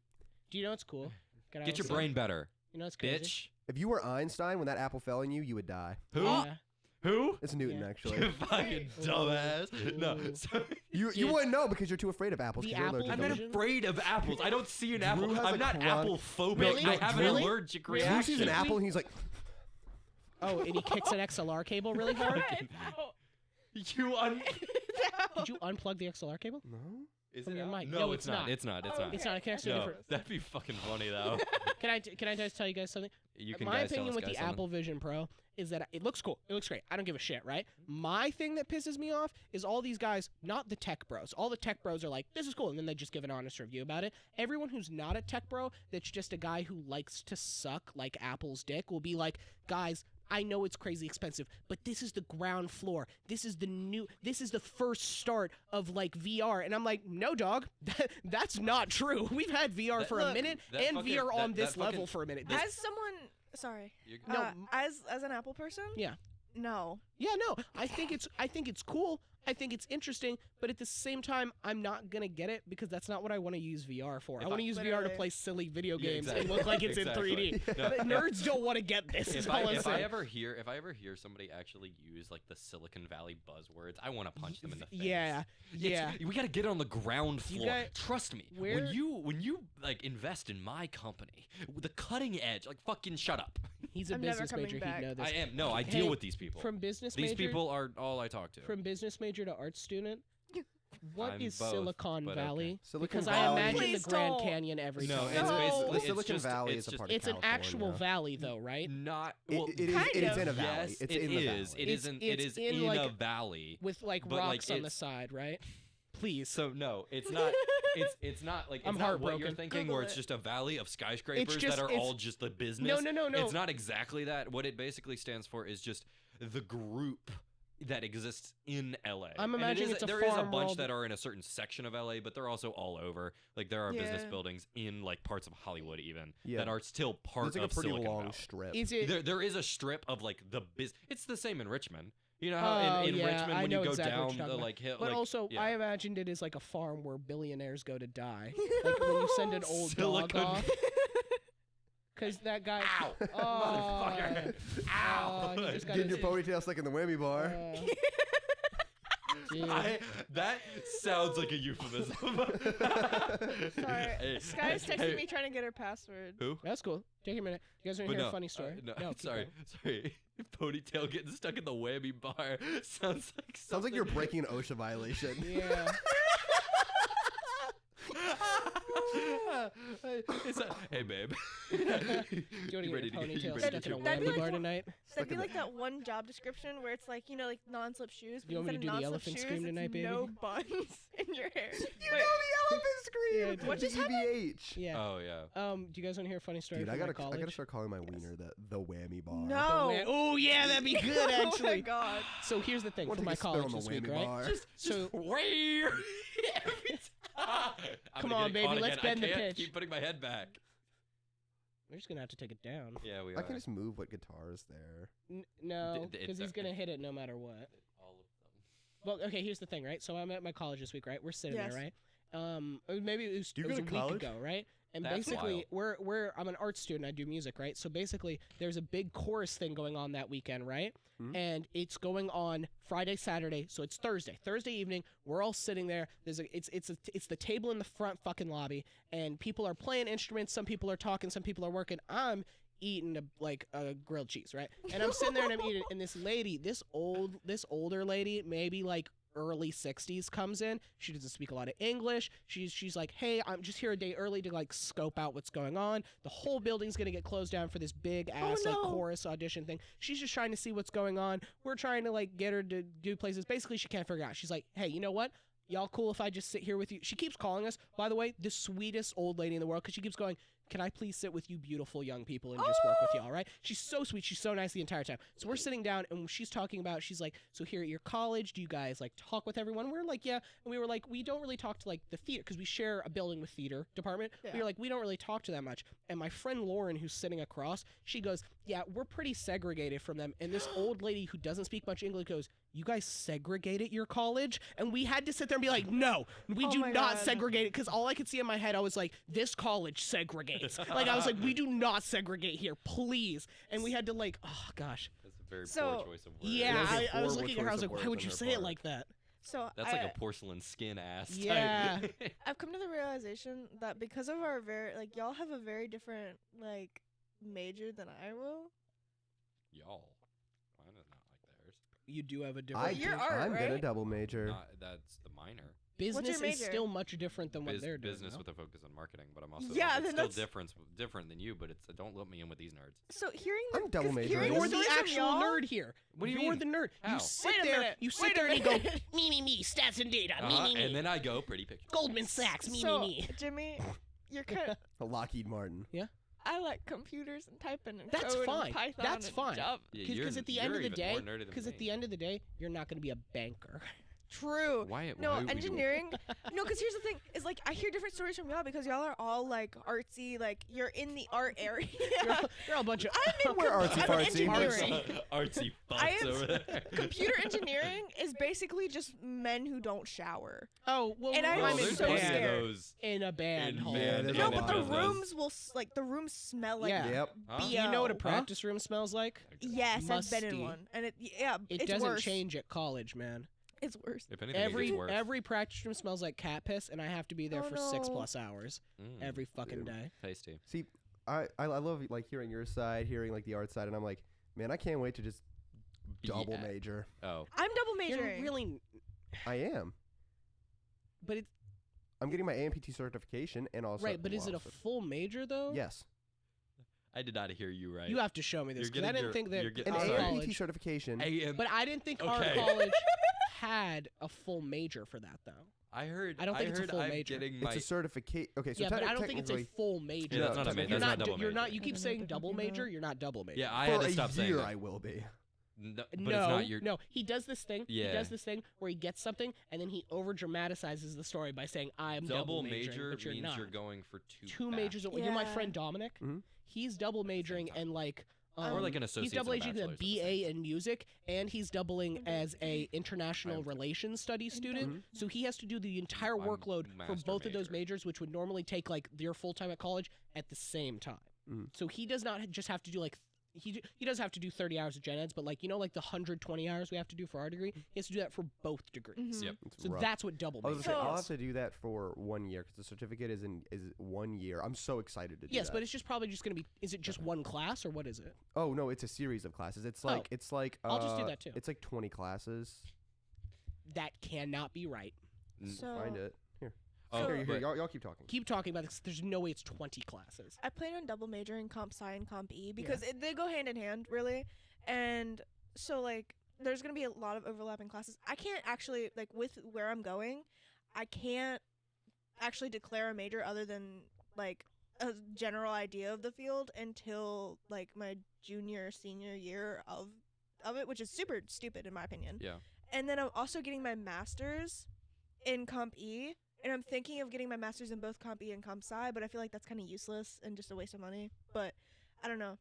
Do you know what's cool? Can I get your also- brain better, You know what's crazy? bitch. If you were Einstein when that apple fell on you, you would die. Who? Yeah. Who? It's Newton, Yeah. actually. You fucking dumbass. No, Ooh. so, You Yeah. wouldn't know because you're too afraid of apples. The 'cause you're apple allergic I'm to not them. vision? afraid of apples. I don't see an Drew apple. has I'm a not chronic- apple phobic. Really? I have Really? an allergic Really? Drew reaction. sees an apple and he's like, Oh, and he kicks an XLR cable really hard? You un. Did you unplug the XLR cable? no. Is From it your out? mic. No, No, it's it's not. not. It's not. It's Oh, not. It's not, it connects to a No, different... that'd be fucking funny though. Can I just tell you guys something? You can My guys tell opinion us with guys the something. Apple Vision Pro is that it looks cool. It looks great. I don't give a shit, right? My thing that pisses me off is all these guys, not the tech bros. All the tech bros are like, this is cool, and then they just give an honest review about it. Everyone who's not a tech bro, that's just a guy who likes to suck like Apple's dick, will be like, guys, I know it's crazy expensive, but this is the ground floor. This is the first start of like VR. And I'm like, no, dog, that's not true. We've had VR for a Look, minute that and fucking- VR on that this fucking- level for a minute. As someone, sorry. No, as an Apple person. Yeah. No. Yeah, no. I think it's cool. I think it's interesting, but at the same time, I'm not gonna get it because that's not what I want to use VR for. If I want I- to use VR to Literally. play silly video Yeah, games exactly. and look like it's Exactly. in 3D. No, But nerds don't want to get this. Is If all I'm I saying. ever hear somebody actually use like the Silicon Valley buzzwords, I want to punch them in the face. Yeah, yeah. We got to get on the ground You floor. got- Trust me. where- When you like invest in my company, the cutting edge, like fucking shut up. He's a I'm never business coming major. back. He'd know this. I am. No, I Hey, deal with these people. From business These major, people are all I talk to. from business major to art student. What I'm is both, Silicon but Valley? okay. Silicon Because Valley. I imagine Please the Grand don't. Canyon every No, time. it's No. basically The it's Silicon just, Valley it's is a just, part of It's an actual California. valley, though, right? not. It- Well, it is. Kind It is of. in a valley. yes, It's it in the is. valley. It is in. It It's is in, in like, a valley. With like But, like, rocks on the it's- side, right? Please. So no, it's not. It's not like it's I'm not what you're heartbroken. thinking, Google where it's it. just a valley of skyscrapers just- that are it's- all just the business. No. It's not exactly that. What it basically stands for is just the group that exists in LA. I'm And imagining it's a there is a farm bunch world. that are in a certain section of LA, but they're also all over. Like there are business Yeah. buildings in like parts of Hollywood even Yeah. that are still part It's like a of pretty Silicon long Valley. strip. Is it? There is a strip of like the It's the same in Richmond. You know how Oh, in yeah, Richmond I when know you go exactly what down you're the talking about. like hill, But like, also, yeah. I imagined it as like a farm where billionaires go to die. Like when you send an old dog Silicon- off. Because that guy. Ow! Oh, Motherfucker! Ow! he just got Getting your his- ponytail stuck in the whammy bar. Dude. That sounds like a euphemism. Sorry. Hey, Sky's hey, texting hey, me trying to get her password. Who? That's cool. Take a minute. You guys want to But hear no, a funny story? no, keep sorry, going. Ponytail getting stuck in the whammy bar sounds like Sounds like you're something- breaking an OSHA violation. Yeah. Hey babe. Do you want to get your ready to- you ponytail ready stuck to in a do- That'd be whammy like bar one- tonight? That'd be in like that one job description where it's like, like non-slip shoes, but You want me instead to of do the non-slip elephant shoes, scream it's tonight, baby? no buns in your hair. You Wait, know the elephant scream. Yeah, dude. What just DBH. Yeah. Oh yeah. Do you guys want to hear a funny story Dude, from I my gotta college? start calling my wiener the whammy bar. no. Oh yeah, that'd be good Oh my actually. god. So here's the thing Want for to my take a spin college on the this week, whammy right? bar. So Where? Come on, baby, let's bend the I can't pitch. keep putting my head back. we're just gonna have to take it down. Yeah, we are. I can just move what guitar is there. No, it's because he's gonna hit it no matter what. All of them. Well, okay, here's the thing, right? So I'm at my college this week, right? We're sitting Yes. there, right? Or maybe it was, Do you it was go a to week college? ago, right? And That's basically, I'm an art student. I do music, right? So basically, there's a big chorus thing going on that weekend, right? Mhm. And it's going on Friday, Saturday. So it's Thursday evening. We're all sitting there. It's the table in the front fucking lobby, and people are playing instruments. Some people are talking. Some people are working. I'm eating a grilled cheese, right? And I'm sitting there and I'm eating. And this lady, this older lady, maybe like early 60s, comes in. She doesn't speak a lot of English. She's like, hey, I'm just here a day early to like scope out what's going on. The whole building's gonna get closed down for this big ass like no. chorus audition thing. She's just trying to see what's going on. We're trying to like get her to do places. Basically, she can't figure out. She's like, hey, you know what? Y'all cool if I just sit here with you? She keeps calling us, by the way, the sweetest old lady in the world, because she keeps going, can I please sit with you beautiful young people and just work with y'all, right? She's so sweet. She's so nice the entire time. So we're sitting down and she's talking about, she's like, so here at your college, do you guys like talk with everyone? We're like, yeah. And we were like, we don't really talk to like the theater because we share a building with theater department. Yeah. We were like, we don't really talk to that much. And my friend Lauren, who's sitting across, she goes, yeah, we're pretty segregated from them. And this old lady who doesn't speak much English goes, you guys segregate at your college? And we had to sit there and be like, no, we Oh do my not God. segregate it. Because all I could see in my head, I was like, this college segregates. Like, I was like, we do not segregate here, please. And we had to like, oh gosh. That's a very So, poor choice of words. Yeah, That was a I was horrible looking at her, I was choice like, of why would words you on her say it part. like that? So That's like a porcelain skin ass. Yeah. Type. I've come to the realization that because of our y'all have a very different like major than I will. Y'all. Mine is not like theirs. You do have a I different You're do- art, I'm gonna right? double major. That's the minor. business your is major? still much different than what they're doing. Business no? with a focus on marketing, but I'm also Yeah, it's then still that's- different than you. But it's don't let me in with these nerds. So hearing I'm double 'cause majoring. hearing You're the the stories from actual y'all- nerd here. What do you You're mean? the nerd. How? You sit Wait a there. minute, You wait sit a there and you go minute. me stats and data me. And then I go pretty picture. Goldman Sachs So me. Jimmy, you're kind of. Lockheed Martin. I like computers and typing and That's code fine. and Python That's and fine. Java. Yeah, Because at the end you're of the even day, more nerdy than because at me. the end of the day, you're not going to be a banker. True. Why? No, why would we do- engineering. No, because here's the thing: is like I hear different stories from y'all because y'all are all like artsy, like you're in the art area. You're all a bunch of. I'm in We're artsy I'm in fartsy. engineering. Artsy I fucks am over there. Computer engineering is basically just men who don't shower. Oh well, And I'm I'm in there's so plenty band. scared. of those. In a band In hall. band. Yeah, No, there's but a the lot of those. rooms will like the rooms smell like. Yeah. Yep. Huh? Do you know what a BO. practice room smells like? Yes, I've been in Musty. one, and It it's doesn't worse. change at college, man. It's worse. If anything, it gets worse. Every practice room smells like cat piss, and I have to be there Oh, for no. 6+ hours Mm, every fucking day. tasty. See, I love like hearing your side, hearing like the art side, and I'm like, man, I can't wait to just double Yeah. major. Oh, I'm double You're majoring. really, I am. but it's I'm getting my AMPT certification and also right. But is it a full major though? yes, I did not hear you right. You have to show me this You're because I getting didn't your- think that you're getting- an our sorry. AMPT college. certification. But I didn't think our Okay. college had a full major for that though. I heard. I don't think it's a full I'm major. getting It's my. a certificate. Okay, so Yeah, but I don't think it's a technically, full major. Yeah, that's not a technically major. You're That's not. double You're not. major. You keep saying double major. You're not double major. Yeah, I for had to a stop saying year that. I will be. No, but no, it's not your. no, he does this thing. He Yeah. does this thing where he gets something and then he over dramatizes the story by saying, "I'm Double majoring," major but you're means not. you're going for Two majors. You know my Yeah. friend Dominic. Mhm. He's double majoring time. and like. Or like an He's associate's double and a majoring in bachelor's at the same BA time. in music, and he's doubling Okay. as a international relations studies student. So he has to do the entire I'm workload for master both of those major. majors, which would normally take like your full time at college at the same time. Mhm. So he does not just have to do like he does have to do 30 hours of gen eds, but like like the 120 hours we have to do for our degree, he has to do that for both degrees. Mhm. Yep. It's So rough. that's what double I was major gonna say, I'll is. have to do that for 1 year because the certificate is 1 year. I'm so excited to do Yes, that. but it's just probably just going to be. Is it just one class or what is it? Oh no, it's a series of classes. It's like I'll just do that too. It's like 20 classes. That cannot be right. So Find it here. Oh, here, but- y'all keep talking. Keep talking about this. There's no way it's 20 classes. I plan on double majoring comp sci and comp e because they go hand in hand, really. And so like there's gonna be a lot of overlapping classes. I can't actually like with where I'm going, I can't actually declare a major other than like a general idea of the field until like my junior senior year of it, which is super stupid in my opinion. Yeah. And then I'm also getting my master's in comp e. And I'm thinking of getting my master's in both comp e and comp sci, but I feel like that's kind of useless and just a waste of money. But I don't know,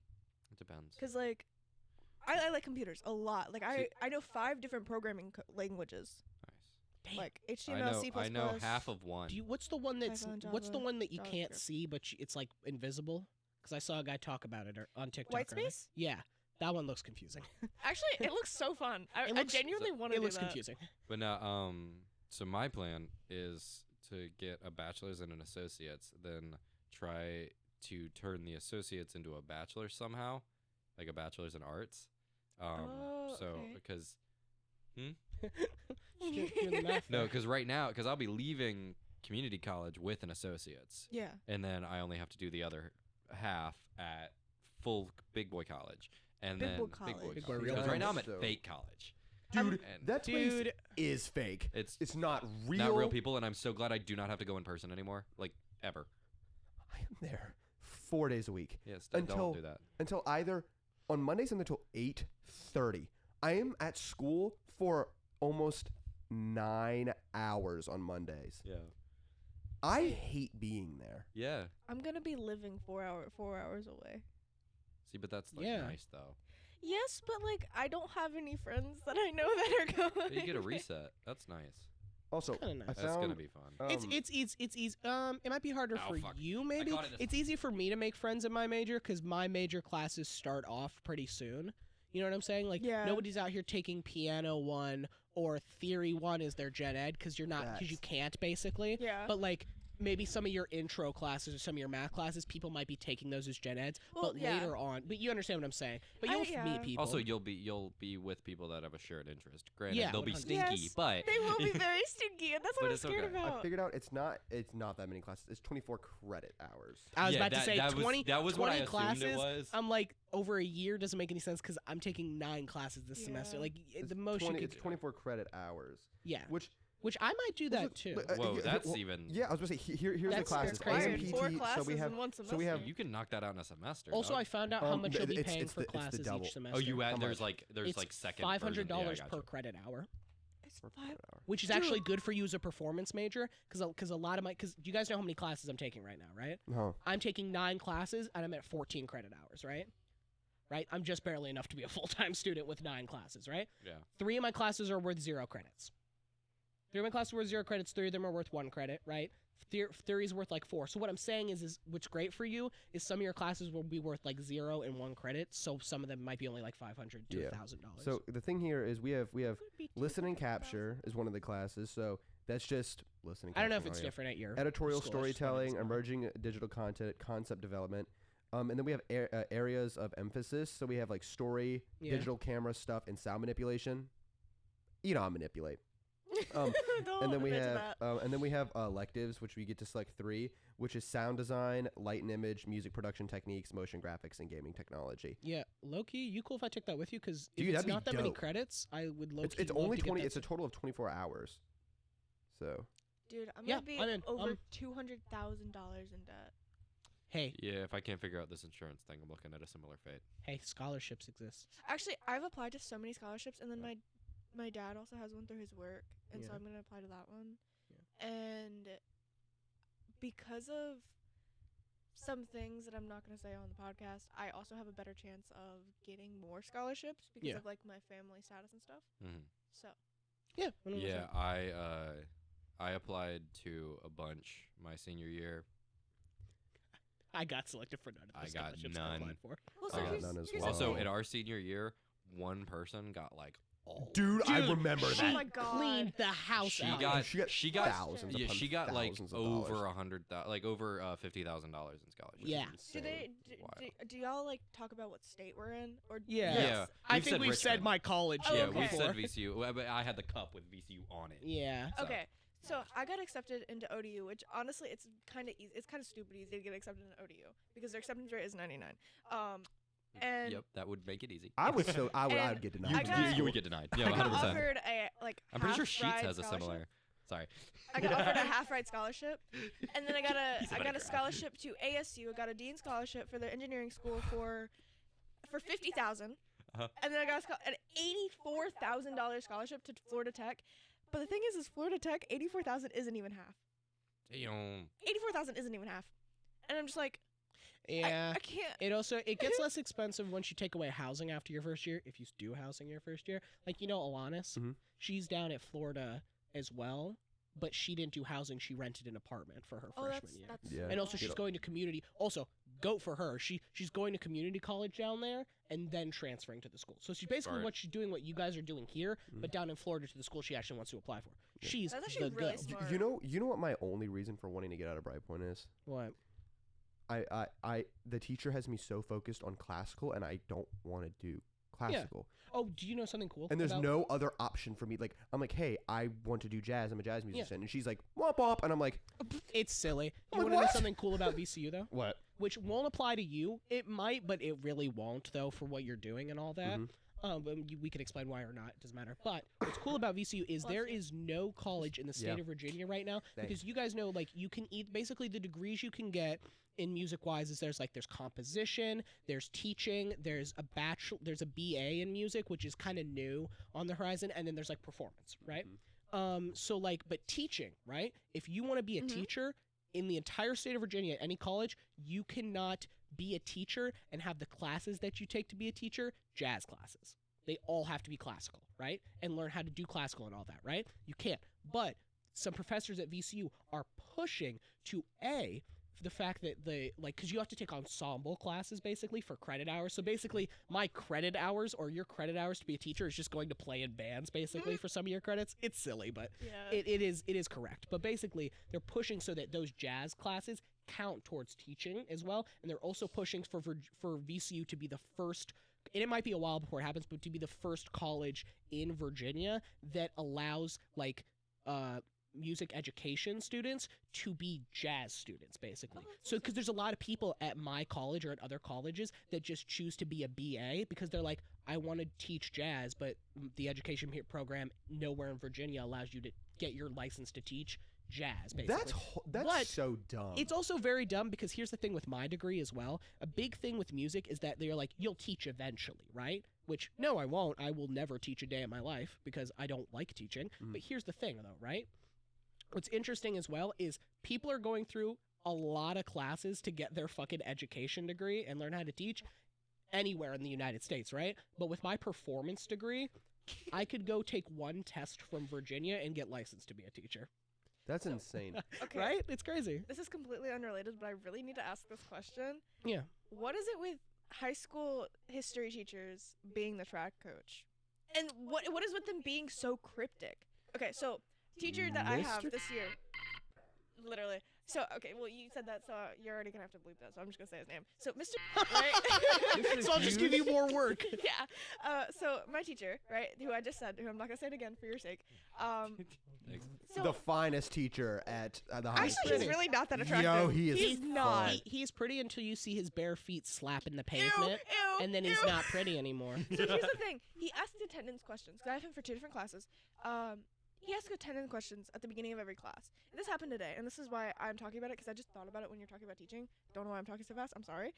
It depends. cause like I like computers a lot. Like See- I know 5 different programming languages, Nice. like I HTML, know. C++. I know half of one. Do you? What's the one that's? Python, What's the Java, one that you can't JavaScript. see, but it's like invisible? Because I saw a guy talk about it on TikTok. White earlier. space? Yeah, that one looks confusing. Actually, it looks so fun. It looks- genuinely want to It do looks that. confusing. But now, so my plan is to get a bachelor's and an associate's, then try to turn the associates into a bachelor somehow, like a bachelor's in arts. Oh, So okay. because Doing the math no, there. because right now, because I'll be leaving community college with an associate's, Yeah. and then I only have to do the other half at full big boy college, and Big then boy big boy college. Big boy college. real Because right now I'm at college. fake college. Dude, And that place Dude. is fake. it's not real. not real people, and I'm so glad I do not have to go in person anymore, like ever. I am there 4 days a week Yes, Until- don't do that. until either on Mondays until 8:30. I am at school for almost 9 hours on Mondays. Yeah. I hate being there. Yeah. I'm gonna be living 4 hours away. See, but that's like Yeah. nice though. Yes, but like I don't have any friends that I know that are going. You get a reset. That's nice. Also, kinda nice. I That's found gonna be fun. It's easy. It might be harder Oh, for fuck. you, maybe. caught it this It's easy for me to make friends in my major because my major classes start off pretty soon. You know what I'm saying? Like Yeah. nobody's out here taking piano 1 or theory 1 as their gen ed because you're not because you Facts. can't basically. Yeah. But like maybe some of your intro classes or some of your math classes, people might be taking those as gen eds. Well, but yeah. later on, but you understand what I'm saying. But I- you'll yeah. meet people. Also, you'll be with people that have a shared interest. Granted, Yeah, they'll be 100%. stinky, Yes, but They will be very stinky, and that's what But I'm it's scared okay. I about. figured out it's not that many classes. It's 24 credit hours. I was Yeah, about to that- say that was- 20. that was what I 20 assumed classes. it was. I'm like over a year doesn't make any sense because I'm taking 9 classes this semester. Yeah. Like It's the most 20 you it's could. 24 credit hours. Yeah. Which I might do that too. but, whoa, yeah, that's well, even. Yeah, I was gonna say here's the That's classes. crazy. I am Required PT, 4 so classes we have in one so we semester. have You can knock that out in a semester. Also, dog. I found out how much you'll be it's paying the- for it's the classes double. each semester. Oh, you How add there's much? there's It's like second $500 version. Yeah, I per gotcha. credit hour, It's for 5 credit hour. which is Dude. actually good for you as a performance major because a lot of my because you guys know how many classes I'm taking right now, right? No. I'm taking 9 classes and I'm at 14 credit hours, right? Right? I'm just barely enough to be a full-time student with 9 classes, right? Yeah. 3 of my classes are worth 0 credits. 3 of my classes are worth 0 credits. 3 of them are worth 1 credit, right? Theory is worth like 4. So what I'm saying is what's great for you is some of your classes will be worth like 0 and 1 credit. So some of them might be only like $500 to Yeah. $1,000. So the thing here is we have Would be listen and 200,000. capture is one of the classes. So that's just listening. I don't know if capturing it's audio. different at your Editorial school, I just thought storytelling, it's not. emerging digital content, concept development. And then we have areas of emphasis. So we have like story, Yeah. digital camera stuff, and sound manipulation. You know, I manipulate. Don't and then we admit to have that. electives, which we get to select 3, which is sound design, light and image, music production techniques, motion graphics, and gaming technology. Yeah, low-key, you cool if I took that with you? Because if Dude, it's that'd be not that many dope. credits, I would low-key It's love only to get 20. that It's a total of 24 hours. So Dude, I'm Yeah, gonna be I'm in. over $200,000 in debt. Hey, Yeah, if I can't figure out this insurance thing, I'm looking at a similar fate. hey, scholarships exist. Actually, I've applied to so many scholarships, and then my dad also has one through his work, and so Yeah. I'm gonna apply to that one. Yeah. And because of some things that I'm not gonna say on the podcast, I also have a better chance of getting more scholarships because Yeah. of like my family status and stuff. Mm-hmm. So Yeah. 100%. Yeah, I applied to a bunch my senior year. I got selected for none of the I got scholarships I none. applied for. well, I got here's- none as here's well. the Also, thing. in our senior year, one person got like all. Dude, I Dude, remember Oh that. my god. Cleaned the house She out. got She got thousands yeah, upon she got like thousands of over dollars. like over $50,000 in scholarships. Yeah. Do they? Insane. Do y'all like talk about what state we're in? Or Yeah. Yeah. I We've think said we've said Richmond. my college. Oh, Yeah, okay. we before. said VCU, but I had the cup with VCU on it. Yeah. So. Okay, so I got accepted into ODU, which honestly, it's kind of easy. It's kind of stupid easy to get accepted into ODU because their acceptance rate is 99. And Yep, that would make it easy. I would And get You, denied. I got- you would get denied. Yeah, I got 100%. offered a like. I'm pretty sure half Sheets ride has a scholarship. similar. Sorry. I got offered a half ride scholarship, and then I got He's a about to cry. scholarship to ASU. I got a dean scholarship for the engineering school for $50,000, Uh-huh. and then I got an $84,000 scholarship to Florida Tech. But the thing is Florida Tech $84,000 isn't even half. Damn. $84,000 isn't even half, and I'm just like, Yeah. I can't. It gets less expensive once you take away housing after your first year. If you do housing your first year, like Alanis, Mhm. she's down at Florida as well, but she didn't do housing. She rented an apartment for her Oh, freshman year. that's Yeah. And also, You she's know- going to community. Also, goat for her. She's going to community college down there and then transferring to the school. So she's basically Smart. what you guys are doing here, but down in Florida to the school she actually wants to apply for. She's That's actually the really goat. smart. You know what my only reason for wanting to get out of Bright Point is? What? The teacher has me so focused on classical, and I don't want to do classical. Oh, do you know something cool? And there's about- no other option for me. Like, I'm like, hey, I want to do jazz. I'm a jazz musician. And she's like, womp womp. And I'm like, It's silly. You Like, want to know what? something cool about VCU though? what? Which won't apply to you. It might, but it really won't, though, for what you're doing and all that. Mhm. We can explain why or not. It doesn't matter. But what's cool about VCU is there is no college in the state Yeah. of Virginia right now Thanks. because you guys know, like, you can eat basically the degrees you can get in music-wise is there's composition, there's teaching, there's a BA in music, which is kind of new on the horizon, and then there's like performance, right? So but teaching, right? If you want to be a Mhm. teacher in the entire state of Virginia at any college, you cannot be a teacher and have the classes that you take to be a teacher, jazz classes. They all have to be classical, right? And learn how to do classical and all that, right? You can't. But some professors at VCU are pushing to for the fact that because you have to take ensemble classes basically for credit hours. So basically, my credit hours or your credit hours to be a teacher is just going to play in bands basically for some of your credits. It's silly, but Yeah. it is correct. But basically, they're pushing so that those jazz classes count towards teaching as well, and they're also pushing for VCU to be the first. And it might be a while before it happens, but to be the first college in Virginia that allows music education students to be jazz students, basically. So, because there's a lot of people at my college or at other colleges that just choose to be a BA because they're like, I want to teach jazz, but the education program nowhere in Virginia allows you to get your license to teach jazz, basically. That's But so dumb. It's also very dumb because here's the thing with my degree as well. A big thing with music is that they're like, you'll teach eventually, right? Which, no, I won't. I will never teach a day in my life because I don't like teaching. But here's the thing, though, right? What's interesting as well is people are going through a lot of classes to get their fucking education degree and learn how to teach anywhere in the United States, right? But with my performance degree, I could go take one test from Virginia and get licensed to be a teacher. That's insane. Okay. Right? It's crazy. This is completely unrelated, but I really need to ask this question. Yeah. What is it with high school history teachers being the track coach? And what is with them being so cryptic? Okay, so teacher that I have Mr. this year, literally. So, okay, well, you said that, so you're already going to have to bleep that, so I'm just going to say his name. So, Mr. right? So I'll just give you more work. Yeah. So, my teacher, right, who I just said, who I'm not going to say it again for your sake. So, The finest teacher at the high actually, school. he's really not that attractive. Yo, he is He's not. fun. He's pretty until you see his bare feet slapping the Ew, pavement, ew, and then he's ew. not pretty anymore. So here's the thing. He asked attendance questions. 'Cause I have him for 2 different classes. he asks attendance questions at the beginning of every class. This happened today, and this is why I'm talking about it, because I just thought about it when you're talking about teaching. Don't know why I'm talking so fast. I'm sorry.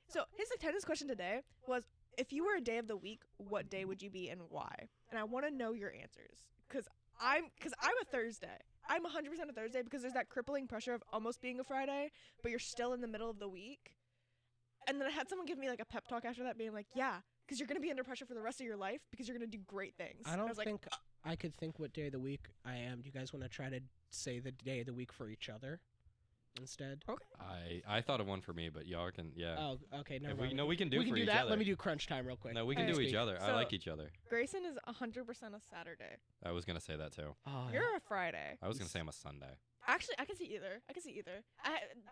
So his attendance question today was, if you were a day of the week, what day would you be and why? And I want to know your answers, because I'm a Thursday. I'm 100% a Thursday because there's that crippling pressure of almost being a Friday, but you're still in the middle of the week. And then I had someone give me like a pep talk after that, being like, yeah, because you're going to be under pressure for the rest of your life because you're going to do great things. I And don't was like, think I could think what day of the week I am. Do you guys want to try to say the day of the week for each other instead? I thought of one for me, but y'all can, yeah. Oh, okay. No, We can do we for can do each that. other. Let me do crunch time real quick. No, we can Alright. do each other. I So- like each other. Grayson is 100% a Saturday. I was gonna say that too. Oh, You're a Friday. I was gonna say I'm a Sunday. Actually, I can see either.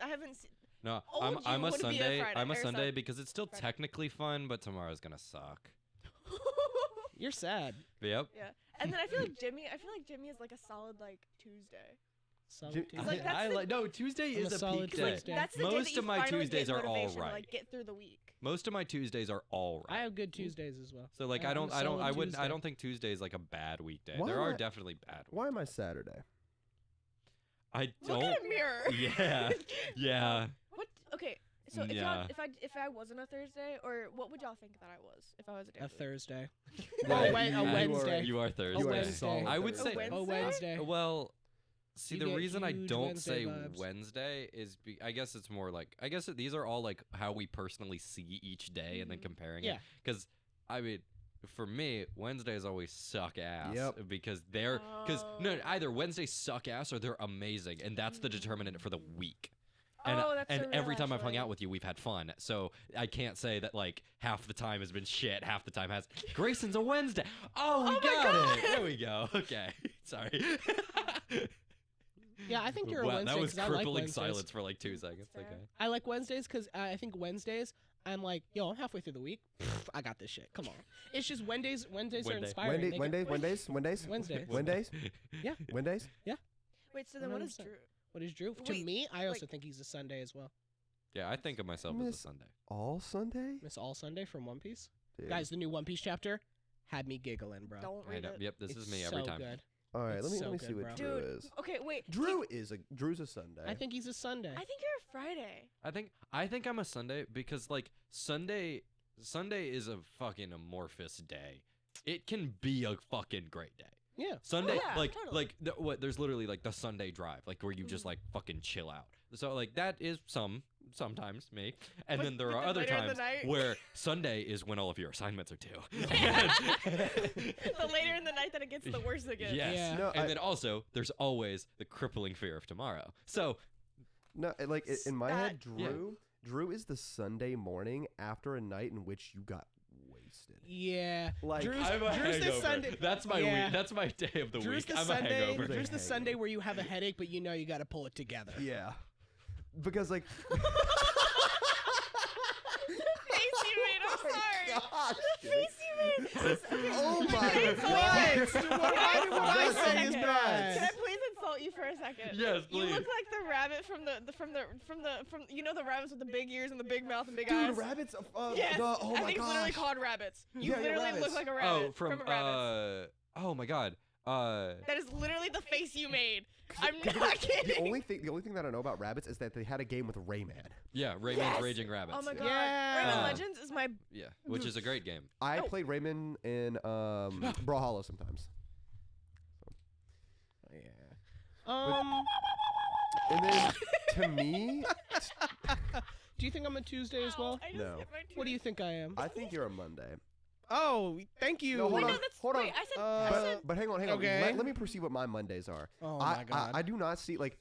I haven't seen. No, Old I'm you a would be a Sunday. Friday I'm a or Sunday Sun- because it's still Friday. technically fun, but tomorrow's gonna suck. You're sad. Yep. Yeah. And then I feel like Jimmy is like a solid like Tuesday. Solid Jim- Tuesday. Like, that's the- no Tuesday I'm is a a solid peak day. Tuesday. That's the day Most that you of my finally Tuesdays get are all motivation to, right. like, get through the week. Most of my Tuesdays are all I right. have good Tuesdays as well. So like I'm a solid I Tuesday. don't think Tuesday is like a bad weekday. Why There am are I- definitely bad. Why am I Saturday? I Look don't. at a mirror. Yeah. Yeah. What? Okay. So if Yeah. if I wasn't a Thursday, or what would y'all think that I was if I was a day? A of the week? Thursday. Right. a You are- Wednesday. You are Thursday. You are Wednesday. solid I would Thursday. say. A A Wednesday. Well, see, You the get reason I huge don't Wednesday say vibes. Wednesday is, I guess it's more like, these are all like how we personally see each day and then Mhm. comparing Yeah. it. Because, I mean, for me, Wednesdays always suck ass. Yep. Because either Wednesdays suck ass or they're amazing, and that's the determinant for the week. And, Oh, that's so and real, every time I've hung actually. out with you, we've had fun. So I can't say that like half the time has been shit, half the time has. Grayson's a Wednesday. Oh, we Oh my got God. it. There we go. Okay. Sorry. Yeah, I think you're a Wow, Wednesday that was 'cause I like crippling Wednesdays. silence for like 2 seconds. fair. Okay. I like Wednesdays because I think Wednesdays, I'm like, yo, I'm halfway through the week. I got this shit. Come on. It's just Wednesdays are Wednesday. inspiring. They get- Wednesdays. Wednesdays. Wednesdays. Yeah. Wednesdays. Wait. So then what is 100%. Drew? What is Drew? To Wait, me, I also like- think he's a Sunday as well. Yeah, I think of myself as a Miss- Sunday. All Sunday. Miss All Sunday from One Piece. Dude. Guys, the new One Piece chapter had me giggling, bro. Don't I read know- it. Yep, this It's is me every so time. Good. All right, It's let me so see good, what bro. Drew is. Okay. Wait. Drew's a Sunday. I think he's a Sunday. I think you're a Friday. I think I'm a Sunday because like Sunday is a fucking amorphous day. It can be a fucking great day. Yeah. Sunday, yeah, totally. there's literally like the Sunday drive, like where you just like fucking chill out. So like that is sometimes me, and But- then there but are then other later in the times night- where Sunday is when all of your assignments are due. The later in the night that it gets, the worse it gets. Yes. Yeah. No, And then also there's always the crippling fear of tomorrow. So No, like in my head, Yeah. Drew is the Sunday morning after a night in which you got wasted. Yeah. Like Drew's, I'm a Drew's the hangover. Sunday. That's my Yeah. week. That's my day of the Drew's week. the I'm Sunday. a hangover. Drew's the Hangover. Sunday where you have a headache, but you know you got to pull it together. yeah, because like Face you made. I'm sorry. gosh, The face you made. oh my Why would I That's say is nuts. bad? Can I please insult you for a second? Yes, You please. look like the rabbit from you know the rabbits with the big ears and the big mouth and big dude, eyes. rabbits. Yes, oh I my think it's literally gosh. called rabbits. You Yeah, literally rabbits. look like a rabbit Oh, from a rabbit. oh my god. That is literally the face you made. I'm 'Cause not kidding. The only thing that I know about rabbits is that they had a game with Rayman. Yeah, Rayman's Yes. Raging Rabbits. Oh my god. Yeah. Rayman Uh, Legends is my Yeah, which is a great game. I Oh. played Rayman in Brawlhalla sometimes. Yeah. And then to me, Do you think I'm a Tuesday as well? I just No. hit my What do you think I am? I think you're a Monday. Oh, thank you. No, hold Wait, on. no, that's hold wait, on. I said But hang on. Okay. Let me perceive what my Mondays are. Oh I, my god. I do not see like.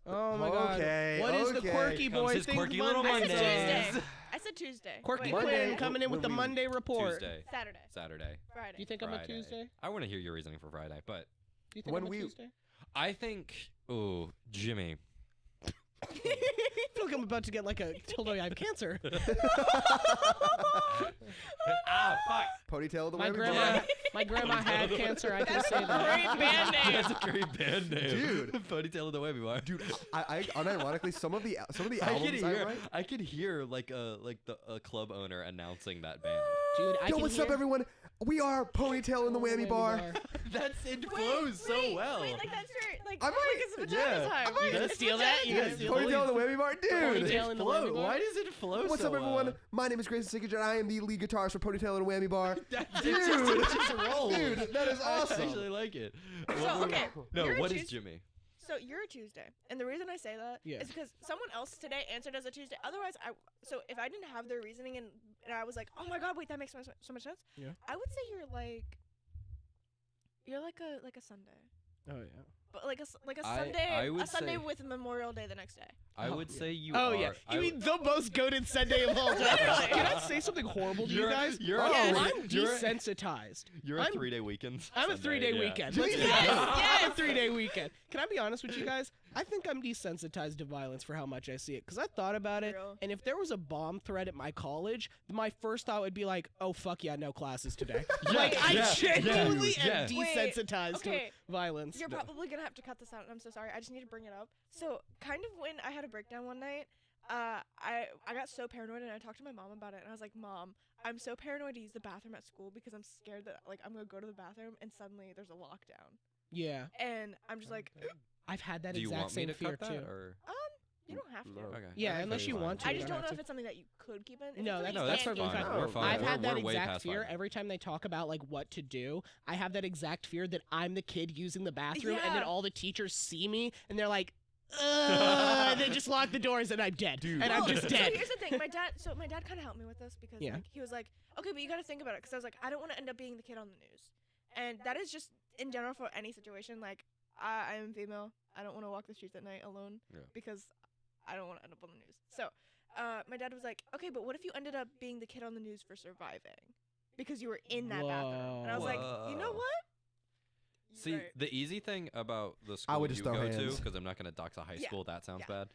Oh my god. Okay, What is the okay. quirky Comes boy his thing? quirky little I said Mondays. Tuesday. I said Tuesday. Quirky Wait, Monday. Quinn coming in with the when we- Monday report. Tuesday, Saturday. Saturday. Friday. Do you think I'm a Friday. Tuesday? I want to hear your reasoning for Friday, but Do you think When I'm a we- Tuesday? I think, oh, Jimmy. I feel like I'm about to get like a tilde. I have cancer. Ah, fuck. Ponytail of the My wavy grandma, bar. my grandma had cancer. I can That's say a that. great band name. That's a great band name, Dude. Ponytail of the Wavy Bar. Dude, I unironically some of the albums I could hear like a club owner announcing that band. Dude, I Yo, can what's hear up, everyone? We are Ponytail in the Whammy Bar. It flows so well. Wait, like that's your like. I might- it's vagina yeah. time. You gonna steal that? You gonna steal Ponytail in the whammy bar, dude. Ponytail in the whammy bar? Why does it flow What's so up, everyone? well? My name is Grayson Signature, and I am the lead guitarist for Ponytail and Whammy Bar. It just rolls. Dude, that is awesome. I actually like it. So okay. No, you're a what is Tuesday- Jimmy? So you're a Tuesday, and the reason I say that is because someone else today answered as a Tuesday. Otherwise, so if I didn't have their reasoning and I was like, oh my god, wait, that makes so much sense. Yeah. I would say you're like a Sunday, Oh yeah. but like a I Sunday, would a Sunday say- with Memorial Day the next day. I would say you Oh are. yeah. I You would- mean the most goated Sunday of all time? Can I say something horrible to you guys? You're Oh, a, I'm you're a- desensitized. You're a I'm- 3-day weekend. I'm a Sunday, 3-day yeah. weekend. Yes, I'm a 3-day weekend. Can I be honest with you guys? I think I'm desensitized to violence for how much I see it. Because I thought about it, Real. and if there was a bomb threat at my college, my first thought would be like, oh, fuck yeah, no classes today. Like, I genuinely am Wait, desensitized okay. to violence. You're probably gonna have to cut this out, and I'm so sorry. I just need to bring it up. So, kind of when I had a breakdown one night, I got so paranoid, and I talked to my mom about it, and I was like, Mom, I'm so paranoid to use the bathroom at school because I'm scared that like I'm gonna go to the bathroom and suddenly there's a lockdown. Yeah. And I'm just like, I've had that Do you exact want me same to fear cut that, too. or? you don't have to. No. Okay. Yeah, I think unless that's you fine. want to. I you just don't don't know have if it's something that you could keep in. If No, it's that's something that's you perfectly can't fine. keep We're in. fine. I've had that We're way exact past fear fine. every time they talk about like what to do. I have that exact fear that I'm the kid using the bathroom, and then Yeah. all the teachers see me and they're like, ugh, and they just lock the doors, and I'm dead. Dude. And I'm Well, just So dead. here's the thing. My dad kind of helped me with this because Yeah. like, he was like, okay, but you got to think about it. Because I was like, I don't want to end up being the kid on the news. And that is just in general for any situation. Like, I am female. I don't want to walk the streets at night alone because I don't want to end up on the news. So my dad was like, okay, but what if you ended up being the kid on the news for surviving because you were in that bathroom? And I was like, you know Whoa. what? See, Right. the easy thing about the school I would just you throw go to, hands. because I'm not going to dox a high Yeah. school. That sounds Yeah. bad.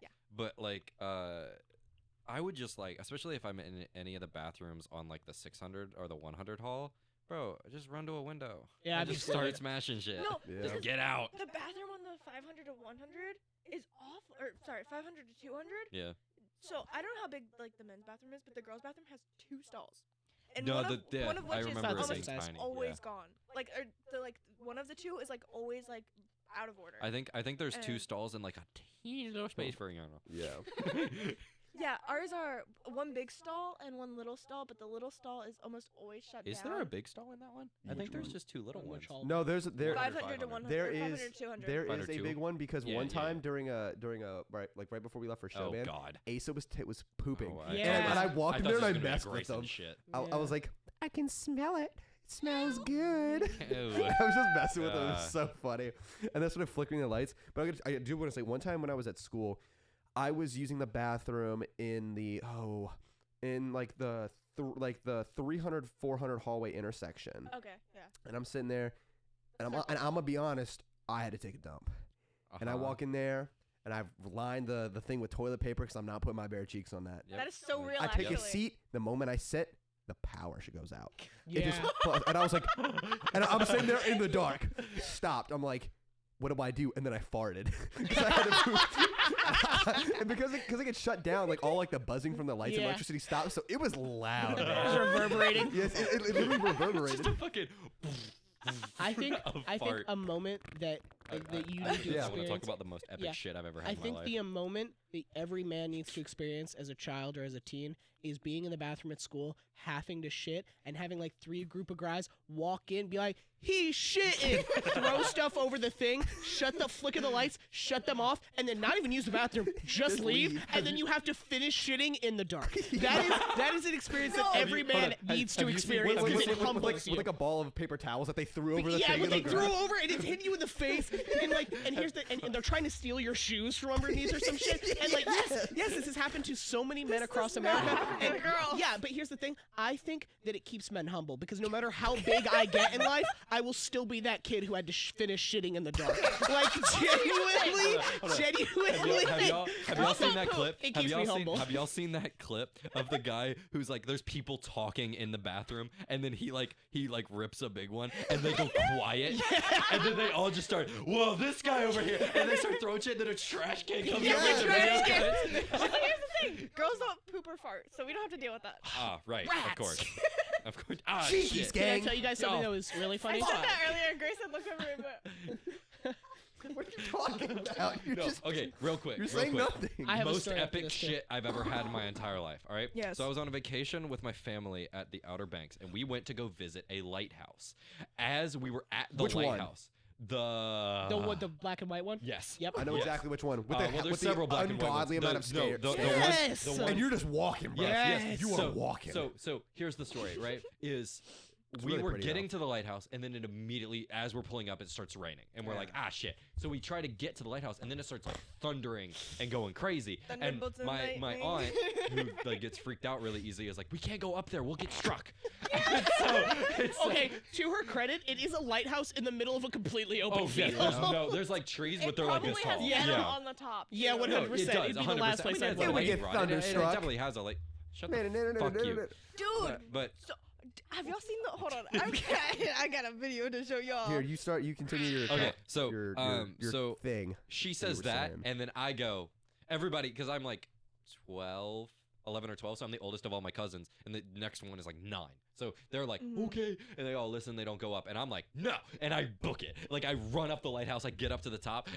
Yeah. But like, I would just like, especially if I'm in any of the bathrooms on like the 600 or the 100 hall, bro, just run to a window. Yeah, and I'd just be start scared. smashing shit. No, Yeah. Just get out. the bathroom on the 500 to 100 is awful. Or sorry, 500 to 200. Yeah. So I don't know how big like the men's bathroom is, but the girls' bathroom has 2 stalls. And No, one, the- of, yeah, one of I which is remember it almost being tiny, always gone. Like, or the like one of the 2 is like always like out of order. I think there's 2 And- stalls and like a teeny little space for urinal. Yeah. Yeah, ours are one big stall and one little stall, but the little stall is almost always shut Is down. there a big stall in that one? I Which think there's one? just 2 little On ones. which hall? No, there 500 to 100. there or 500 is to 200. there is 500 a too? big one because Yeah, one yeah. time during a right before we left for show Oh band, God. Asa was pooping. Oh, Yeah. And I walked in there and I thought this was messed with gonna them. be Grayson shit. I was like, I can smell it. It smells good. Ew. I was just messing with them. It was so funny. And that's sort of flickering the lights. But I do want to say, one time when I was at school, I was using the bathroom in the like the 300 400 hallway intersection, Okay, yeah. and I'm sitting there, and I'm gonna be honest, I had to take a dump, and I Uh-huh. walk in there. And I've lined the thing with toilet paper because I'm not putting my bare cheeks on that. Yep. That is so real. I take actually. a seat. The moment I sit, the power goes out. Yeah. It just and I was like, and I'm sitting there in the dark, stopped. I'm like, what do I do? And then I farted because I had to poop. And because it gets shut down, like all like the buzzing from the lights and Yeah. electricity stopped, so it was loud. It man. was reverberating. Yes, it literally reverberated. Just a fucking. I think a fart. a moment that that you need to Yeah. I want to talk experience. about the most epic Yeah. shit I've ever had I in my think life. the moment that every man needs to experience as a child or as a teen is being in the bathroom at school, having to shit, and having like 3 group of guys walk in, be like, he's shitting, throw stuff over the thing, flicker the lights, shut them off, and then not even use the bathroom, just leave, and then you have to finish shitting in the dark. That is an experience that every man needs to have you seen- experience have you because seen- it with humbles you. like a ball of paper towels that they threw over the Yeah, thing. but and they the threw ground. over and it's hitting you in the face, and here's the and they're trying to steal your shoes from underneath or some shit. And like yes, this has happened to so many men across America. And yeah, but here's the thing: I think that it keeps men humble because no matter how big I get in life, I will still be that kid who had to finish shitting in the dark. Like genuinely. Have y'all seen that clip? It Have keeps y'all me seen, humble. have y'all seen that clip of the guy who's like, there's people talking in the bathroom, and then he rips a big one, and they go quiet, and then they all just start, whoa, this guy over here, and they start throwing shit, and then a trash can comes Yeah, out with the trash video. But here's the thing: girls don't poop or fart, so we don't have to deal with that. Ah, right, Rats. of course. Of course. Ah, Cheeky shit. Can I gang. tell you guys something that was really I funny? said that earlier, and Grayson looked over me, but What are you talking about? You're No, just okay, real quick. You're real saying quick. nothing. I have a Most story after epic this, too. shit I've ever had in my entire life. All right. Yes. So I was on a vacation with my family at the Outer Banks, and we went to go visit a lighthouse. As we were at the Which one? lighthouse, The black and white one? yes. Yep. I know Yes. exactly which one. With well, the, there's with the several black and white ones. ungodly amount of No, stairs. the Yes. one, And you're just walking, bro. Yes. You are so, walking. So here's the story, right? Is It's we really were pretty, getting though. to the lighthouse, and then it immediately, as we're pulling up, it starts raining, and we're like, ah, shit. So we try to get to the lighthouse, and then it starts like thundering and going crazy. And Thunderbolts and my lightning. aunt, who like gets freaked out really easy, is like, we can't go up there, we'll get struck. So it's Okay, to her credit, it is a lighthouse in the middle of a completely open Oh yeah, field. there's like trees, but it they're like probably this has tall. metal Yeah. on the top. Yeah, too. 100%. No, it does, It'd be the last 100%. place I I'd mean, go. It would get it thunderstruck. definitely has a like. Shut the fuck you. Dude, But so, have y'all seen the? Hold on, okay, I got a video to show y'all. Here, you start. You continue your okay, so your so thing. she says were that, saying. and then I go, everybody, because I'm like 12, 11 or 12, so I'm the oldest of all my cousins, and the next one is like 9. So they're like, okay, and they all listen, they don't go up, and I'm like, no, and I book it. Like, I run up the lighthouse, I get up to the top,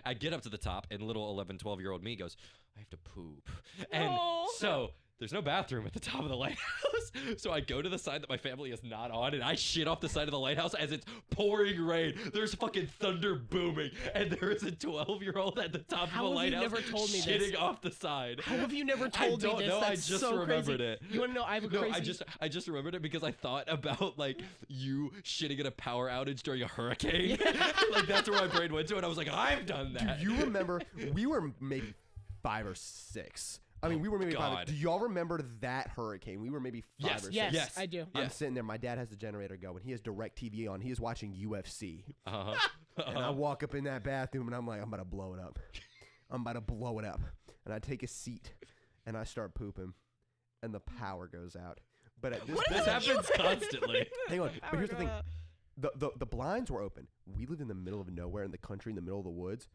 and little 11, 12-year-old me goes, I have to poop. And No. so there's no bathroom at the top of the lighthouse, so I go to the side that my family is not on, and I shit off the side of the lighthouse as it's pouring rain. There's fucking thunder booming, and there is a 12-year-old at the top How of the have you lighthouse never told me shitting this? off the side. How have you never told I don't me this? know. That's I just so remembered crazy. it. You want to know? I have a No, crazy. I just remembered it because I thought about like you shitting in a power outage during a hurricane. Like that's where my brain went to, and I was like, I've done that. Do you remember? We were maybe 5 or 6. I mean, we were maybe 5. God. Do y'all remember that hurricane? We were maybe 5 Yes, or 6. Yes, Yes. I do. I'm Yes. sitting there. My dad has the generator going. He has direct TV on. He is watching UFC. Uh-huh. And I walk up in that bathroom and I'm like, I'm about to blow it up. I'm about to blow it up. And I take a seat and I start pooping and the power goes out. But at this This happens constantly. hang on. But here's the thing. Power The blinds were open. We lived in the middle of nowhere in the country, in the middle of the woods.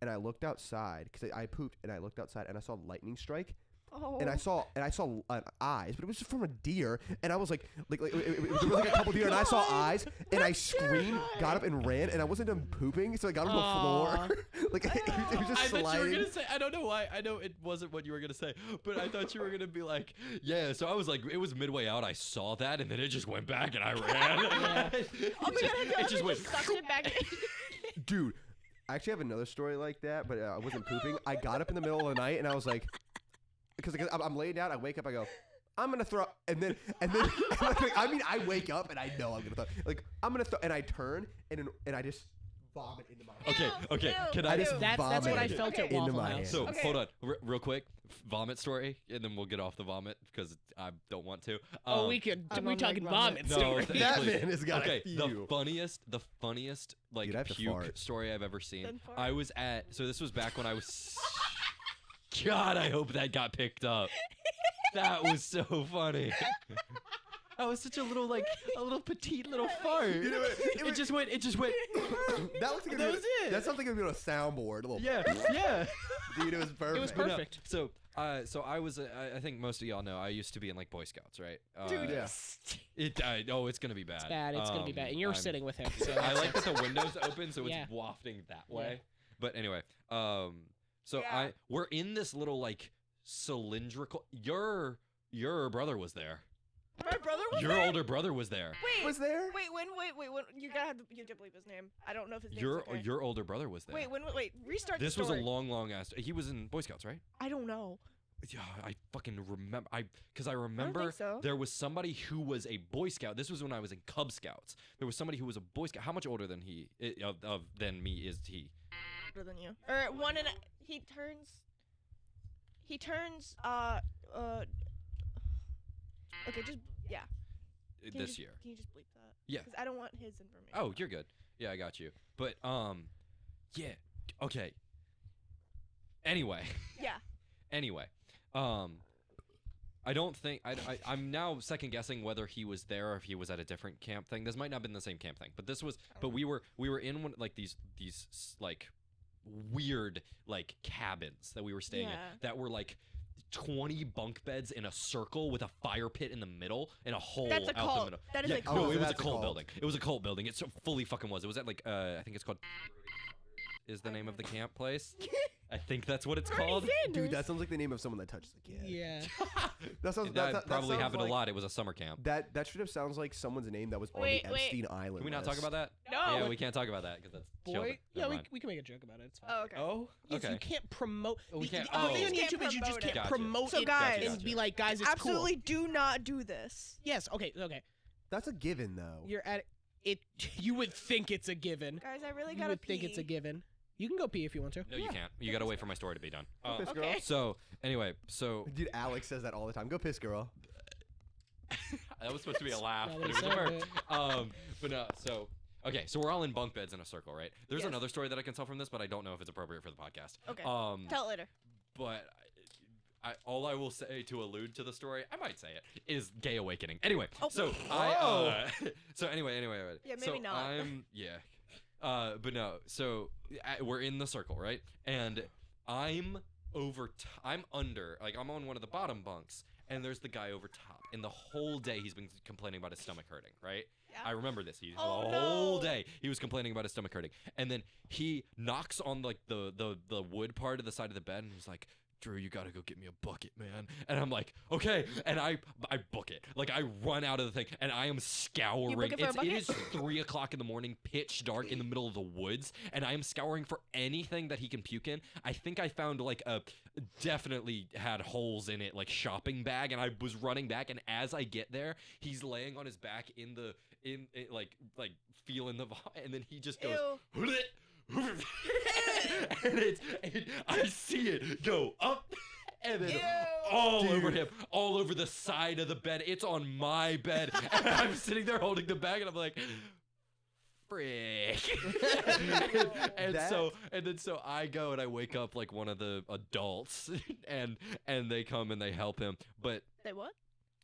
And I looked outside because I pooped and I looked outside and I saw lightning strike. Oh. And I saw eyes, but it was just from a deer, and I was like there was like a couple deer, and I saw eyes, and I screamed, got up and ran, and I wasn't done pooping, so I got on the floor, like it was just I thought you were sliding. gonna say. I don't know why. I know it wasn't what you were gonna say, but I thought you were gonna be like, yeah. So I was like, it was midway out. I saw that, and then it just went back, and I ran. Oh my god, it just went. sucked it back in. Dude, I actually have another story like that, but I wasn't pooping. I got up in the middle of the night, and I was like, because I'm laying down, I wake up, I go, I'm gonna throw, and then I mean, I wake up and I know I'm gonna throw, like I'm gonna throw, and I turn and I just vomit into my hand. Okay. Ew, Can ew, I ew. just That's what I vomited felt at Okay. Waffle into my House. hand. So Okay. hold on, real quick, vomit story, and then we'll get off the vomit because I don't want to. Oh, we could. I'm We on, talking like, vomit No, story. That please. man has got a okay. few. The funniest like Dude, I have to puke fart. story I've ever seen. Then fart. I was at. So this was back when I was. God, I hope that got picked up. That was so funny. That was such a little petite little fart. You know what? It just went. That looks like That was it. That's something gonna be on a soundboard. A little, Yeah. dude, it was perfect. It was But no, perfect. so I was. I think most of y'all know I used to be in like Boy Scouts, right? Dude, yeah. It's gonna be bad. It's bad. It's gonna be bad. And you're I'm- sitting with him. So I like that the window's open, so it's Yeah. wafting that Yeah. way. But anyway, so Yeah. we're in this little like cylindrical. Your brother was there. My brother was Your there? older brother was there. Wait, Was there? Wait, when? You gotta have to, you have to believe his name. I don't know if his name's Your okay. your older brother was there. Wait, wait, restart This the was a story. long ass. He was in Boy Scouts, right? I don't know. Yeah, I fucking remember. Because I remember so. there was somebody who was a Boy Scout. This was when I was in Cub Scouts. There was somebody who was a Boy Scout. How much older than than me is he? Older than you. Or one and he turns. Okay, just yeah. Can you This just- year. Can you just bleep that? Yeah. Because I don't want his information. Oh, you're good. Yeah, I got you. But yeah. Okay. Anyway. Yeah. Anyway, I don't think I'm now second guessing whether he was there or if he was at a different camp thing. This might not have been the same camp thing, but this was. But we were in one like these like weird like cabins that we were staying in Yeah. that were like 20 bunk beds in a circle with a fire pit in the middle and a hole That's a out cult. the middle. That is Yeah, a cult. No, it was a That's a cult cult. building. It was a cult building. It so fully fucking was. It was at like I think it's called is the name of the camp place. I think that's what it's called. Dude, that sounds like the name of someone that touched the kid. Yeah. That sounds. That probably sounds happened like, a lot. It was a summer camp. That straight up sounds like someone's name that was on Wait, the wait. Epstein Island. Can we not talk list. about that? No. Yeah, we can't talk about that because that's Boy. children. Yeah, Never we mind. can make a joke about it. It's fine. Oh, okay. Oh, Yes, okay. you can't promote. We the can't- other oh. thing on You just YouTube can't is you just promote can't it. promote So it guys- and be like, guys, it's Absolutely cool. do not do this. Yes. Okay. That's a given, though. You're at it. You would think it's a given. Guys, I really You gotta would pee. think it's a given. You can go pee if you want to. No, you can't. You gotta wait for my story to be done. Piss Okay. girl. So anyway, so Dude, Alex says that all the time. Go piss, girl. that was supposed to be a laugh, Not but it what was a he burp. said, But no. So okay, so we're all in bunk beds in a circle, right? There's Yes. another story that I can tell from this, but I don't know if it's appropriate for the podcast. Okay. Tell it later. But all I will say to allude to the story, I might say it, is gay awakening. Anyway, Oh. so so anyway. Yeah, so maybe not. But no. So we're in the circle, right? And I'm under, like I'm on one of the bottom bunks, and there's the guy over top. And the whole day he's been complaining about his stomach hurting, right? Yeah. I remember this. The Oh, whole no. day he was complaining about his stomach hurting, and then he knocks on like the wood part of the side of the bed, and he's like, Drew, you gotta go get me a bucket, man. And I'm like, okay. And I book it. Like I run out of the thing, and I am scouring. book it for a It bucket? is 3:00 in the morning, pitch dark in the middle of the woods, and I am scouring for anything that he can puke in. I think I found like a definitely had holes in it, like shopping bag, and I was running back. And as I get there, he's laying on his back in like feeling the and then he just goes. Ew. And I see it go up and then Ew. all over him, all over the side of the bed. It's on my bed, and I'm sitting there holding the bag, and I'm like, frick. and so I go and I wake up like one of the adults, and they come and they help him. But They what?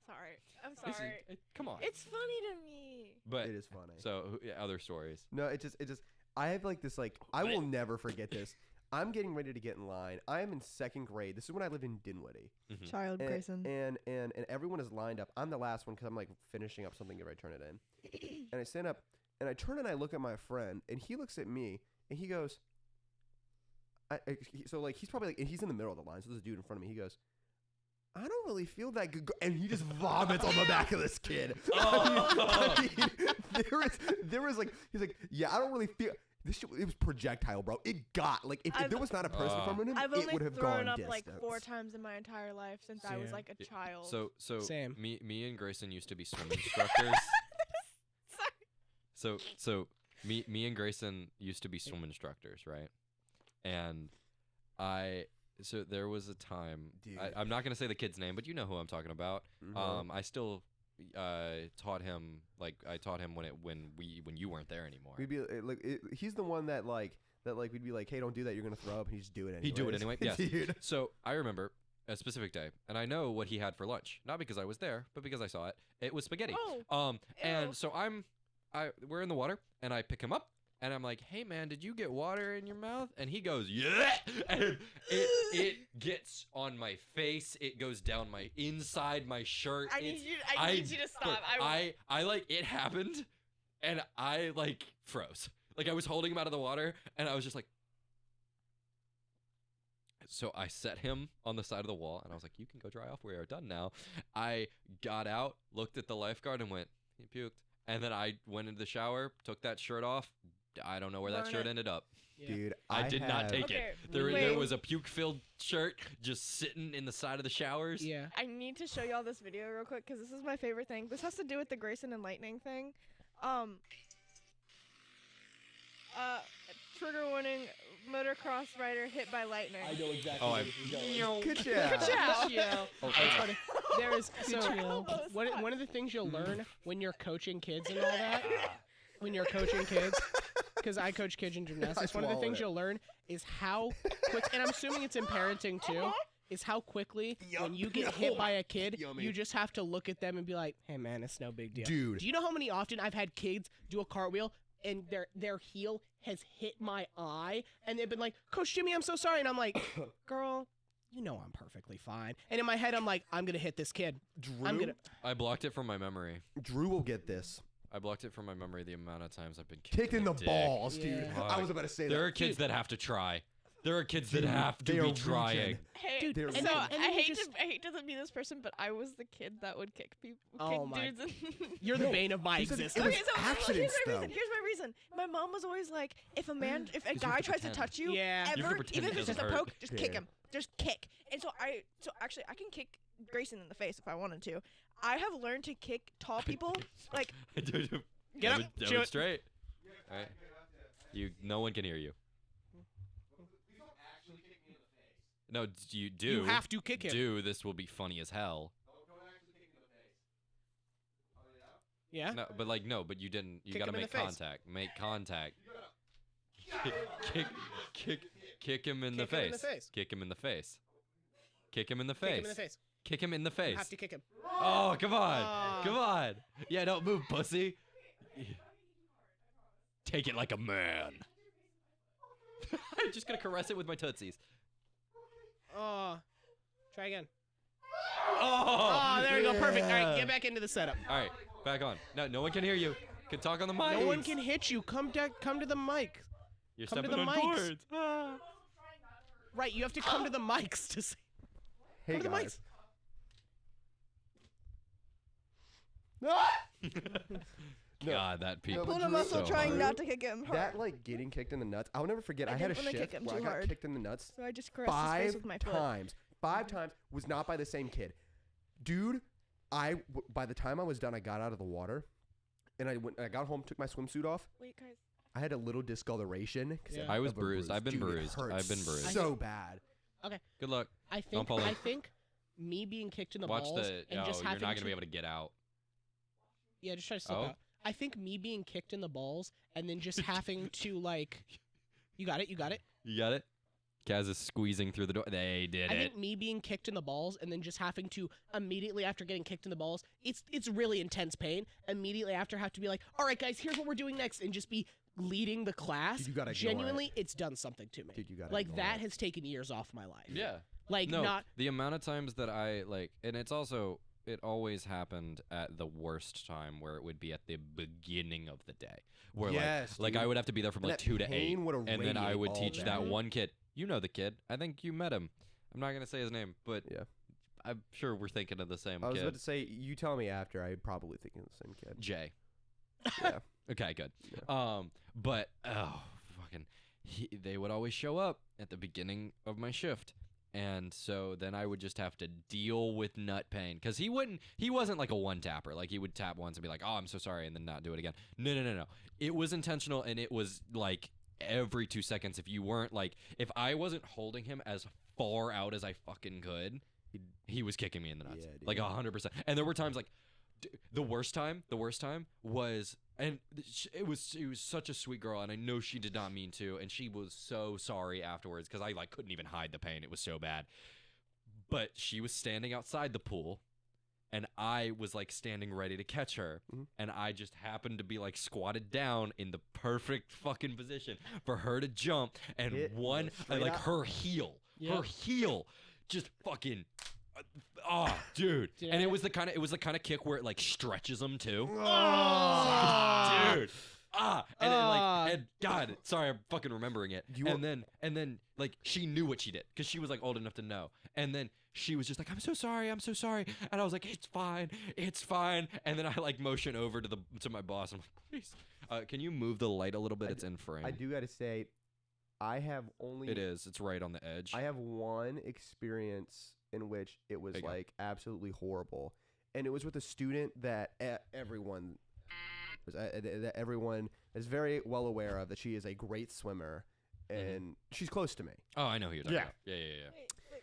Sorry. I'm this is- sorry. come on. It's funny to me. But It is funny. so other stories. No, it just. I have like this I will never forget this. I'm getting ready to get in line. I am in 2nd grade. This is when I lived in Dinwiddie. Child Grayson. And everyone is lined up. I'm the last one because I'm like finishing up something if I turn it in. And I stand up and I turn and I look at my friend and he looks at me and he goes, so like he's probably like, and he's in the middle of the line. So there's a dude in front of me. He goes, I don't really feel that good. And he just vomits on the back of this kid. I mean, there was like, he's like, yeah, I don't really feel. This shit, it was projectile, bro. It got like if there was not a person from him, I've it only would have thrown gone up distance. like 4 times in my entire life since I was Same. like a child. So Same. me and Grayson used to be swim instructors. So me and Grayson used to be swim instructors, right? And so there was a time, Dude. I'm not gonna say the kid's name, but you know who I'm talking about. Mhm. I still taught him, like I taught him when you weren't there anymore. We'd be like, he's the one that we'd be like, hey, don't do that. You're gonna throw up, and he'd just do it anyway. He'd do it anyway, yes. Dude. So I remember a specific day, and I know what he had for lunch, not because I was there, but because I saw it. It was spaghetti. Oh. And Ew. so we're in the water, and I pick him up, and I'm like, hey man, did you get water in your mouth? And he goes, yeah. And it gets on my face. It goes down my inside my shirt. I need you to stop. I like it happened, and I like froze. Like I was holding him out of the water, and I was just like. So I set him on the side of the wall, and I was like, you can go dry off. We are done now. I got out, looked at the lifeguard, and went, he puked. And then I went into the shower, took that shirt off. I don't know where that Burn shirt it. ended up. Yeah. Dude, I did not take Okay, it. There wait. was a puke-filled shirt just sitting in the side of the showers. Yeah. I need to show y'all this video real quick because this is my favorite thing. This has to do with the Grayson and Lightning thing. Trigger warning: motocross rider hit by lightning. I know exactly. Oh, where I- this is going. Good job. Ciao. Yeah. Oh, It's funny. There is so Almost one of the things you'll learn when you're coaching kids and all that. When you're coaching kids, because I coach kids in gymnastics, one of the swallowed things it. you'll learn is how quick, and I'm assuming it's in parenting too, is how quickly when you get hit by a kid, Yummy. you just have to look at them and be like, hey man, it's no big deal. Dude. Do you know how many often I've had kids do a cartwheel and their heel has hit my eye and they've been like, Coach Jimmy, I'm so sorry. And I'm like, girl, you know I'm perfectly fine. And in my head, I'm like, I'm gonna hit this kid. Drew, I blocked it from my memory. Drew will get this. I blocked it from my memory the amount of times I've been Kicked in the dick. balls, dude. Yeah. I was about to say There that. are kids that have to try. There are kids Dude, that have to they are be trying. reaching. Hey, Dude, They're so reaching. and then I you hate just- to be this person, but I was the kid that would kick people, Oh kick my- dudes. And You're the bane of my he said it existence. was okay, so accidents, here's my though. reason. Here's my reason. My mom was always like, if a you have guy to tries to pretend. touch you, Yeah. You have to ever, pretend even it if it's just a doesn't poke, hurt. just kick Yeah. him. Just kick. And so actually I can kick Grayson in the face if I wanted to. I have learned to kick tall people. Like, Get up, shoot. Demonstrate. All right. No one can hear you. No, you do. You have to kick him. Do this will be funny as hell. Yeah. No, but you didn't. You Kick gotta him in make the face. contact. Make contact. Kick him in the Kick him in the face. face. Kick him in the face. Kick him in the Kick him face. in the face. Kick him in the You face. have to kick him. Oh, come on. Ah. Come on. Yeah, don't move, pussy. Take it like a man. I'm just gonna caress it with my tootsies. Oh. Try again. Oh, Oh, there we go. Perfect. All right, yeah. get back into the setup. All right, back on. No one can hear you. Can talk on the mic. No one can hit you. Come to the mic. You're come to stepping the on mics. cords. Ah. Right, you have to come to the mics to say. Hey, Come to the guys. God, that people. but pull a Drew- muscle so trying hard. not to kick him hard. That, like, getting kicked in the nuts. I'll never forget. I I had a didn't wanna shift kick him where I too got hard. kicked in the nuts So I just caressed his face with my foot. times. 5 times was not by the same kid. Dude, by the time I was done, I got out of the water, and I got home, took my swimsuit off. Wait, guys. I had a little discoloration. 'cause Yeah. of I was a bruised. I've been Dude, it bruised. hurt I've been bruised. so bad. Good luck. I Don't fall in. I think me being kicked in the Watch balls the. and Oh, just you're having not to gonna be able to get out. Yeah, just try to slip Oh. out. I think me being kicked in the balls and then just having to like, you got it. You got it. Kaz is squeezing through the door. They did I it. think me being kicked in the balls and then just having to immediately after getting kicked in the balls, it's really intense pain. Immediately after, have to be like, all right, guys, here's what we're doing next, and just be leading the class. Dude, you gotta ignore genuinely, it's done something to me. Dude, you gotta like ignore that it. has taken years off my life. Yeah. Like No, not. the amount of times that I like, and it's also it always happened at the worst time where it would be at the beginning of the day, where Yes, like dude. I would have to be there from And like that 2 to 8, pain would and then I irradiate would all teach day. that one kid. You know the kid. I think you met him. I'm not gonna say his name, but Yeah. I'm sure we're thinking of the same I was kid. about to say, you tell me after. I'm probably thinking of the same kid. Jay. Yeah. Okay, good. Yeah. But fucking, they would always show up at the beginning of my shift, and so then I would just have to deal with nut pain because he wasn't like a one tapper. Like he would tap once and be like, "Oh, I'm so sorry," and then not do it again. No. It was intentional, and it was like every 2 seconds. If I wasn't holding him as far out as I fucking could, he was kicking me in the nuts, Yeah, dude. like 100%. And there were times like. The worst time was, and it was such a sweet girl, and I know she did not mean to, and she was so sorry afterwards because I like couldn't even hide the pain. It was so bad. But she was standing outside the pool, and I was like standing ready to catch her, and I just happened to be like squatted down in the perfect fucking position for her to jump, and Hit one straight like up. her heel just fucking. Oh, dude. Did And I- it was the kind of kick where it like stretches them too. Oh. Dude. And then like and God, sorry, I'm fucking remembering it. You and then like she knew what she did because she was like old enough to know. And then she was just like, I'm so sorry. And I was like, it's fine. And then I like motion over to my boss. I'm like, please, can you move the light a little bit? It's in frame. I do got to say, I have only. It is. It's right on the edge. I have one experience in which it was There you go. like absolutely horrible, and it was with a student that everyone is very well aware of, that she is a great swimmer, and she's close to me. Oh, I know who you're talking Yeah. about. Yeah. Wait,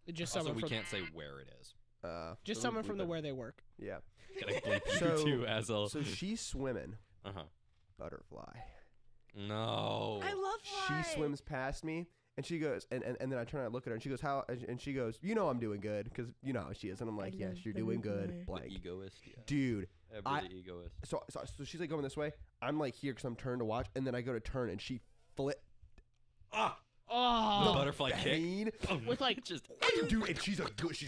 who? Just Also, someone we from can't say where it is. just so someone we from the better- where they work. Yeah. Gotta bleep you So- too, asshole. So she's swimming Uh-huh. butterfly. No. I love fly. She swims past me, and she goes, and then I turn around and look at her, and she goes, how? And she goes, you know I'm doing good, because you know how she is, and I'm like, yes, you're doing good, blank. Egoist, yeah. Dude. Ever the egoist. So she's like going this way. I'm like here because I'm turned to watch, and then I go to turn, and she flip. Oh, Oh, The butterfly kick. Bane. with like Just Dude, and she's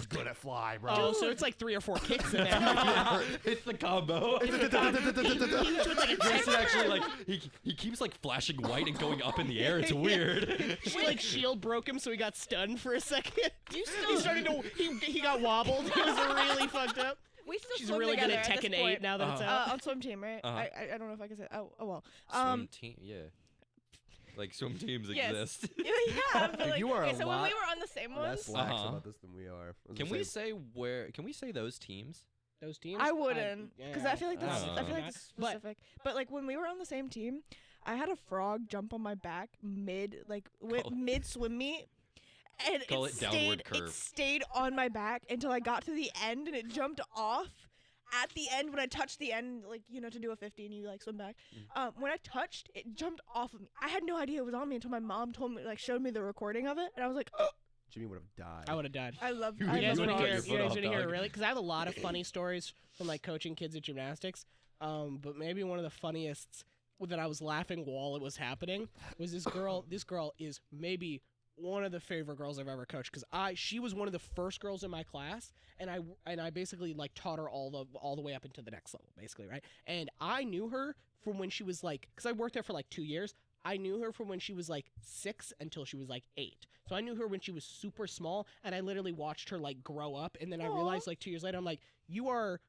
good at fly, bro. oh, so it's like 3 or 4 kicks in there. it's the combo. Grayson actually like he keeps like flashing white and going up in the air. It's weird. She like shield broke him, so he got stunned for a second. You still He started to he got wobbled. He was really fucked up. we still She's swim really good together at at this Tekken 8 point. now that it's out. On swim team, right? Uh-huh. I don't know if I can say. Oh well. Swim team, yeah. Like swim teams Yes. exist. Yeah, but Dude, like, you are okay, a so when lot we were on the same less ones, lax Uh-huh. about this than we are. Can we say where? Can we say those teams? Those teams. I wouldn't, because I feel like that's I I don't feel know. like that's But- specific. But like when we were on the same team, I had a frog jump on my back mid swim meet. And Call it it downward stayed, curve. It stayed on my back until I got to the end, and it jumped off at the end when I touched the end, like, you know, to do a 50 and you like swim back. When I touched, it jumped off of me. I had no idea it was on me until my mom told me, like, showed me the recording of it, and I was like, oh, Jimmy would have died. I would have died. I love. You You guys would've want to cut hear? your You foot guys off, want to hear dog. really? Because I have a lot of funny stories from like coaching kids at gymnastics. But maybe one of the funniest that I was laughing while it was happening was this girl. This girl is maybe one of the favorite girls I've ever coached because she was one of the first girls in my class, and I basically like taught her all the way up into the next level, basically, right? And I knew her from when she was like, because I worked there for like 2 years. I knew her from when she was like 6 until she was like 8. So I knew her when she was super small, and I literally watched her like grow up. And then I realized like 2 years later, I'm like, you are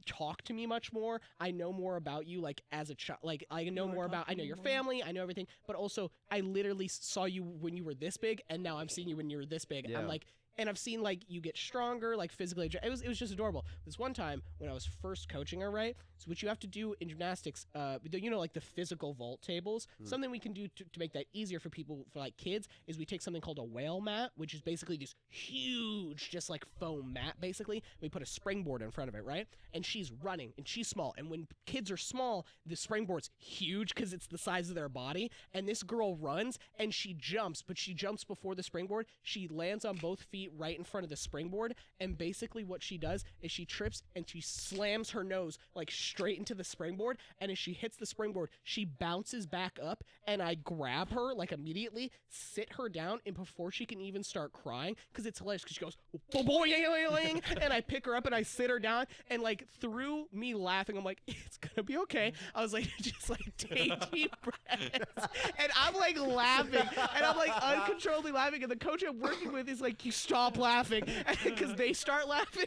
talk to me much more. I know more about you like as a child. Like I know more about, I know your family, I know everything, but also I literally saw you when you were this big, and now I'm seeing you when you were this big. Yeah. I'm like, and I've seen like you get stronger, like physically. It was just adorable. This one time when I was first coaching her, right? So what you have to do in gymnastics, you know, like the physical vault tables. Something we can do to make that easier for people, for like kids, is we take something called a whale mat, which is basically this huge, just like foam mat. Basically, we put a springboard in front of it, right? And she's running, and she's small. And when kids are small, the springboard's huge because it's the size of their body. And this girl runs and she jumps, but she jumps before the springboard. She lands on both feet right in front of the springboard, and basically what she does is she trips and she slams her nose like straight into the springboard, and as she hits the springboard she bounces back up, and I grab her like immediately, sit her down, and before she can even start crying, because it's hilarious, because she goes boing, and I pick her up and I sit her down, and like through me laughing I'm like, it's gonna be okay. I was like, just like take deep breaths, and I'm like laughing, and I'm like uncontrollably laughing, and the coach I'm working with is like, you stop laughing, because they start laughing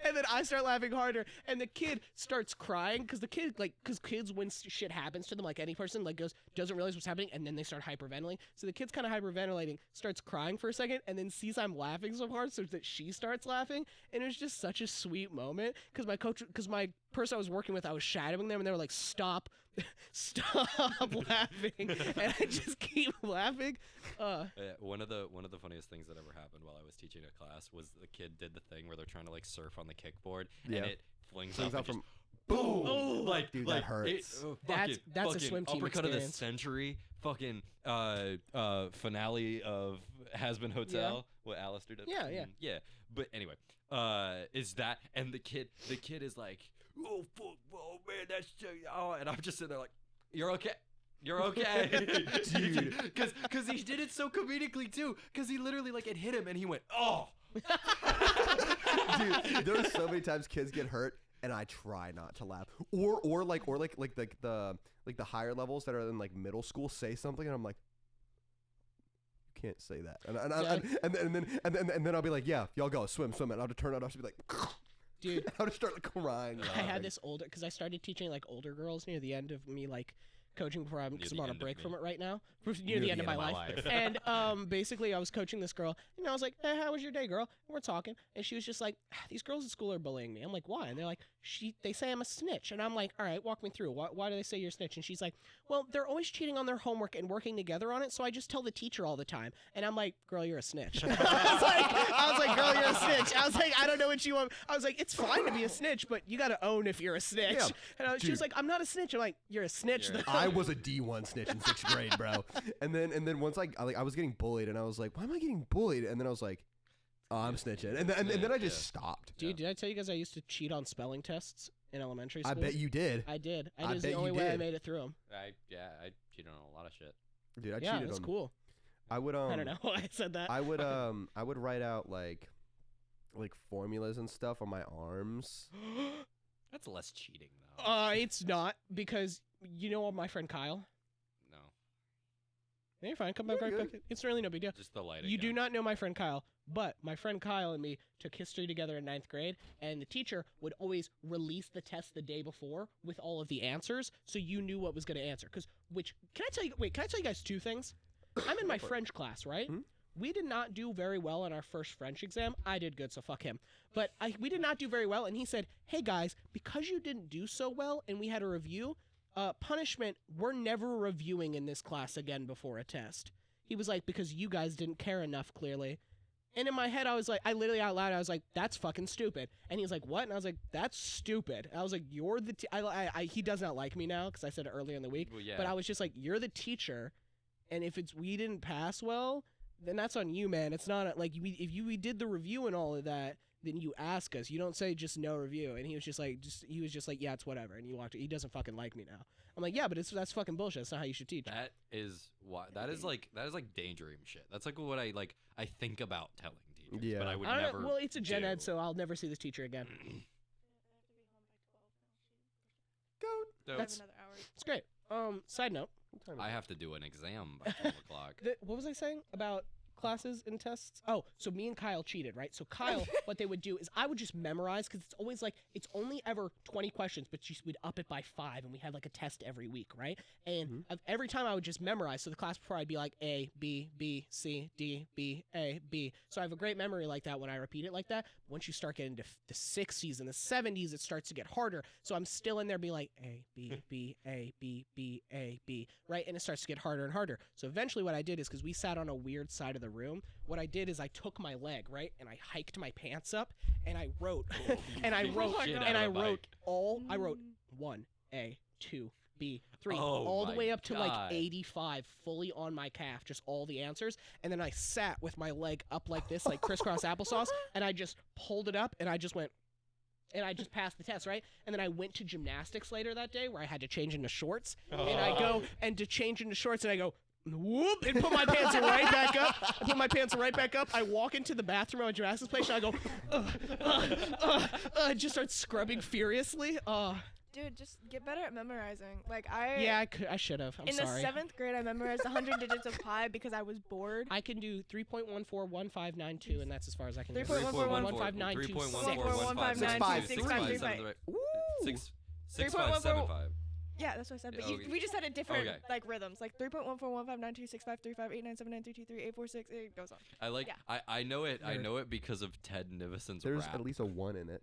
and then I start laughing harder, and the kid starts crying because kids, when shit happens to them, like any person, like doesn't realize what's happening, and then they start hyperventilating. So the kid's kind of hyperventilating, starts crying for a second, and then sees I'm laughing so hard so that she starts laughing, and it was just such a sweet moment because my person I was working with, I was shadowing them, and they were like, stop laughing, and I just keep laughing. One of the funniest things that ever happened while I was teaching a class was the kid did the thing where they're trying to like surf on the kickboard, and it flings Flings up out and from. boom, Oh, like dude, like that hurts. That's a fucking swim team uppercut of the experience. century, fucking finale of Has Been Hotel. What Alistair did. Yeah. But anyway, is that, and the kid is like, oh fuck, oh man, that's so, oh, and I'm just sitting there like, you're okay. You're okay, Dude. Because he did it so comedically too. Because he literally like it hit him and he went, oh. Dude, there are so many times kids get hurt, and I try not to laugh. Or like the higher levels that are in like middle school say something, and I'm like, you can't say that. And then I'll be like, yeah, y'all go swim, and I'll just turn out. I'll just be like, Dude, I'll just start like crying. I had this older, because I started teaching like older girls near the end of me like coaching before because I'm on a break from it right now, near the end of my life. And basically I was coaching this girl, and I was like, hey, how was your day, girl? And we're talking, and she was just like, these girls at school are bullying me. I'm like, why? And they're like, they say I'm a snitch. And I'm like, all right, walk me through. Why do they say you're a snitch? And she's like, well, they're always cheating on their homework and working together on it, so I just tell the teacher all the time. And I'm like, girl, you're a snitch. I was like, girl, you're a snitch. I was like, I don't know what you want. I was like, it's fine to be a snitch, but you got to own if you're a snitch. Yeah, and she was like, I'm not a snitch. I'm like, you're a snitch. I was a D1 snitch in 6th grade, bro. And then once I was getting bullied, and I was like, why am I getting bullied? And then I was like, oh, I'm snitching. And then I just stopped. Dude, did I tell you guys I used to cheat on spelling tests in elementary school? I bet you did. I did. I It was the bet only you way I did. made it through them. I cheated on a lot of shit. Dude, I Yeah, cheated that's on. cool. I would I don't know why I said that. I would write out like formulas and stuff on my arms. That's less cheating though. It's not, because you know my friend Kyle. No, Yeah, you're fine. Come back You're right good. back. It's really no big deal. just the lighting. You do not know my friend Kyle, but my friend Kyle and me took history together in 9th grade, and the teacher would always release the test the day before with all of the answers, so you knew what was going to answer. Can I tell you guys 2 things? I'm in my French class, right? Hmm? We did not do very well on our first French exam. I did good, so fuck him. But we did not do very well, and he said, hey guys, because you didn't do so well and we had a review, punishment, we're never reviewing in this class again before a test. He was like, because you guys didn't care enough, clearly. And in my head, I was like, I literally out loud, I was like, that's fucking stupid. And he was like, what? And I was like, that's stupid. And I was like, you're the he does not like me now, because I said it earlier in the week. Well, yeah. But I was just like, you're the teacher, and if we didn't pass well, then that's on you, man. It's not like we did the review and all of that, then you ask us. You don't say just no review. And he was just like, yeah, it's whatever. And you walked. He doesn't fucking like me now. I'm like, yeah, but that's fucking bullshit. That's not how you should teach. That is like daydream shit. That's like what I think about telling teachers. Yeah. But I would I don't never. know, well, it's a gen ed, do. so I'll never see this teacher again. I have That's- another hour. It's great. Side note. I have to do an exam by 12 o'clock. What was I saying about classes and tests? Oh, so me and Kyle cheated, right? So Kyle, what they would do is I would just memorize, because it's always like, it's only ever 20 questions, but we'd up it by 5, and we had like a test every week, right? And every time I would just memorize. So the class before I'd be like A, B, B, C, D, B, A, B. So I have a great memory like that when I repeat it like that. Once you start getting to the 60s and the 70s, it starts to get harder. So I'm still in there being like A, B, B, A, B, B, A, B, right? And it starts to get harder and harder. So eventually what I did is, because we sat on a weird side of the room, what I did is I took my leg, right, and I hiked my pants up, and I wrote, and I wrote, Shit and out I of a wrote bike. I wrote 1, A, 2, B, 3, Oh all the my way up to like God. 85, fully on my calf, just all the answers. And then I sat with my leg up like this, like crisscross applesauce, and I just pulled it up, and I just went, and I just passed the test, right? And then I went to gymnastics later that day where I had to change into shorts, and I go, and to change into shorts, and I go, whoop, and put my pants right back up. I put my pants right back up. I walk into the bathroom at my gymnastics place, and I go, just start scrubbing furiously. Dude, just get better at memorizing. Like Yeah, I should have. I'm in sorry. the 7th grade, I memorized 100 digits of pi because I was bored. I can do 3.141592, and that's as far as I can do. 3.141592. 3.141592. Six. 3.14. Yeah, that's what I said. But Okay. we just had a different Okay. like rhythms, like 3.1415926535897922238468 it goes on. I like. Yeah. I know it. I know it because of Ted Nivison's There's rap. at least a 1 in it.